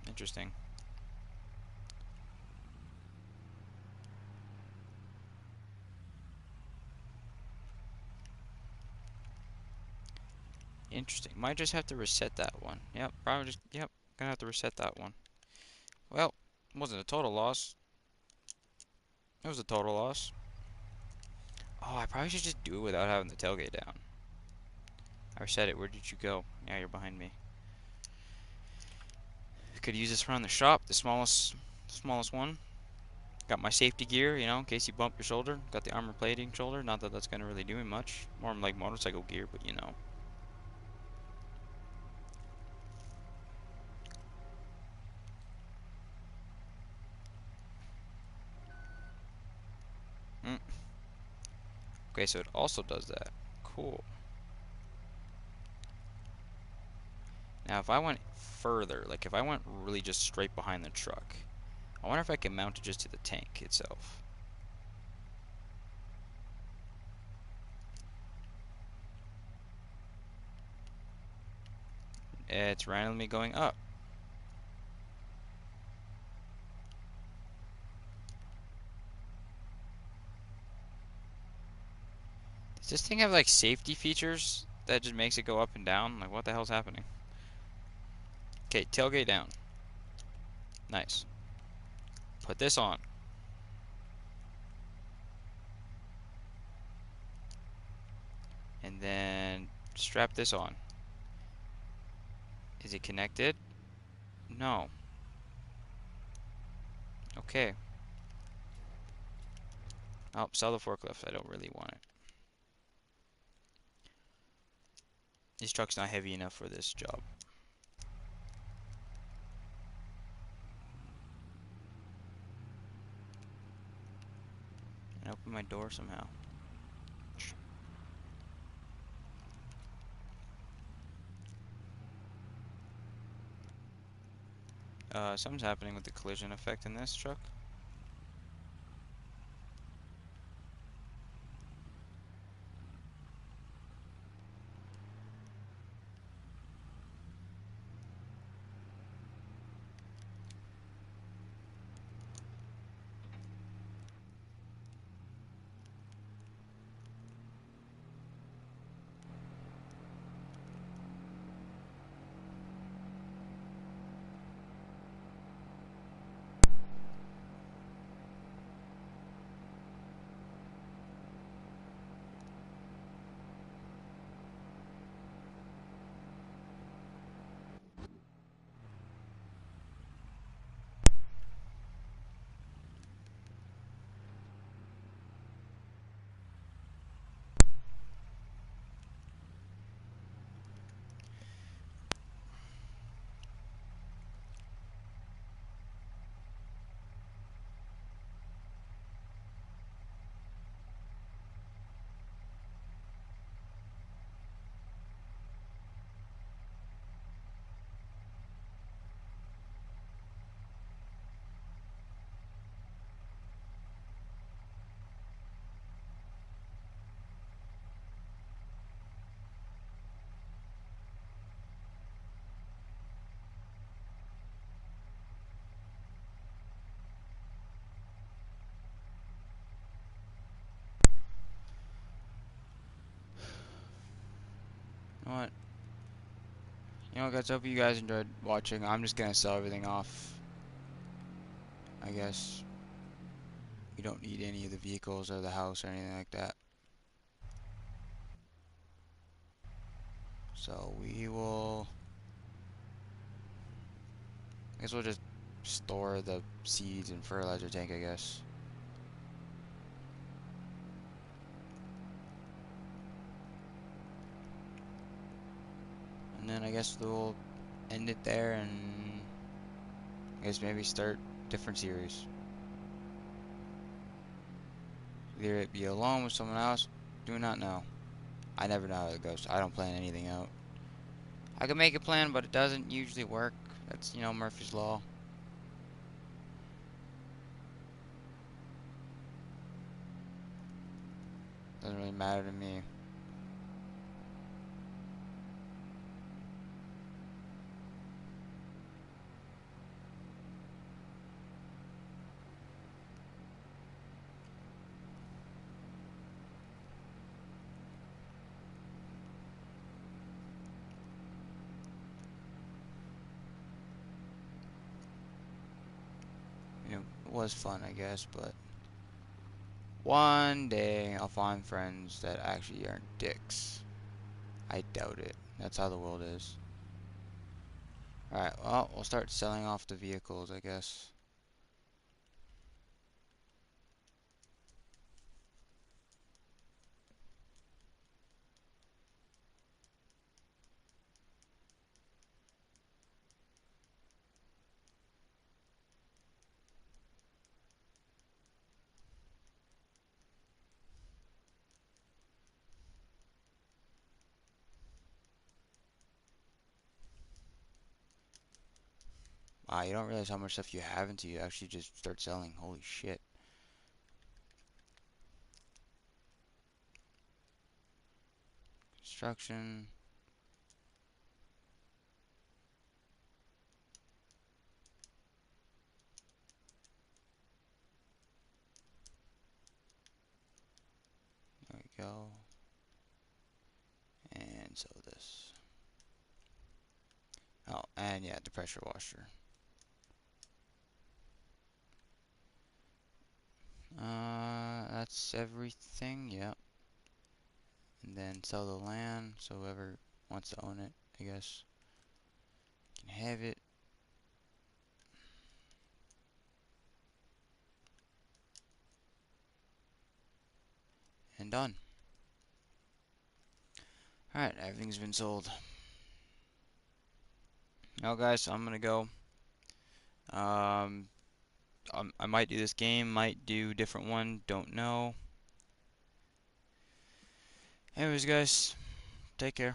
Interesting. Interesting. Might just have to reset that one. Yep, probably just, yep, gonna have to reset that one. Well, it wasn't a total loss. It was a total loss. Oh, I probably should just do it without having the tailgate down. I reset it. Where did you go? Yeah, you're behind me. Could use this around the shop, the smallest one. Got my safety gear, you know, in case you bump your shoulder. Got the armor plating shoulder. Not that that's gonna really do me much. More like motorcycle gear, but you know. Okay, so it also does that. Cool. Now, if I went further, like if I went really just straight behind the truck, I wonder if I can mount it just to the tank itself. It's randomly going up. Does this thing have like safety features that just makes it go up and down? Like what the hell's happening? Okay, tailgate down. Nice. Put this on. And then strap this on. Is it connected? No. Okay. Oh, sell the forklift. I don't really want it. This truck's not heavy enough for this job. And open my door somehow. Something's happening with the collision effect in this truck. You know what? You know what, guys? I hope you guys enjoyed watching. I'm just gonna sell everything off. I guess we don't need any of the vehicles or the house or anything like that. So we will. I guess we'll just store the seeds and fertilizer tank, I guess. And then I guess we'll end it there and I guess maybe start different series. Either it be alone with someone else, do not know. I never know how it goes. I don't plan anything out. I can make a plan, but it doesn't usually work. That's, you know, Murphy's Law. Doesn't really matter to me. You know, it was fun, I guess, but one day I'll find friends that actually aren't dicks. I doubt it. That's how the world is. Alright, well, we'll start selling off the vehicles, I guess. Wow, you don't realize how much stuff you have until you actually just start selling. Holy shit. Construction. There we go. And so this. Oh, and yeah, the pressure washer. That's everything, yep. And then sell the land, so whoever wants to own it, I guess, can have it. and done. Alright, everything's been sold. Now guys, I'm gonna go. I might do this game, might do a different one, don't know. Anyways guys, take care.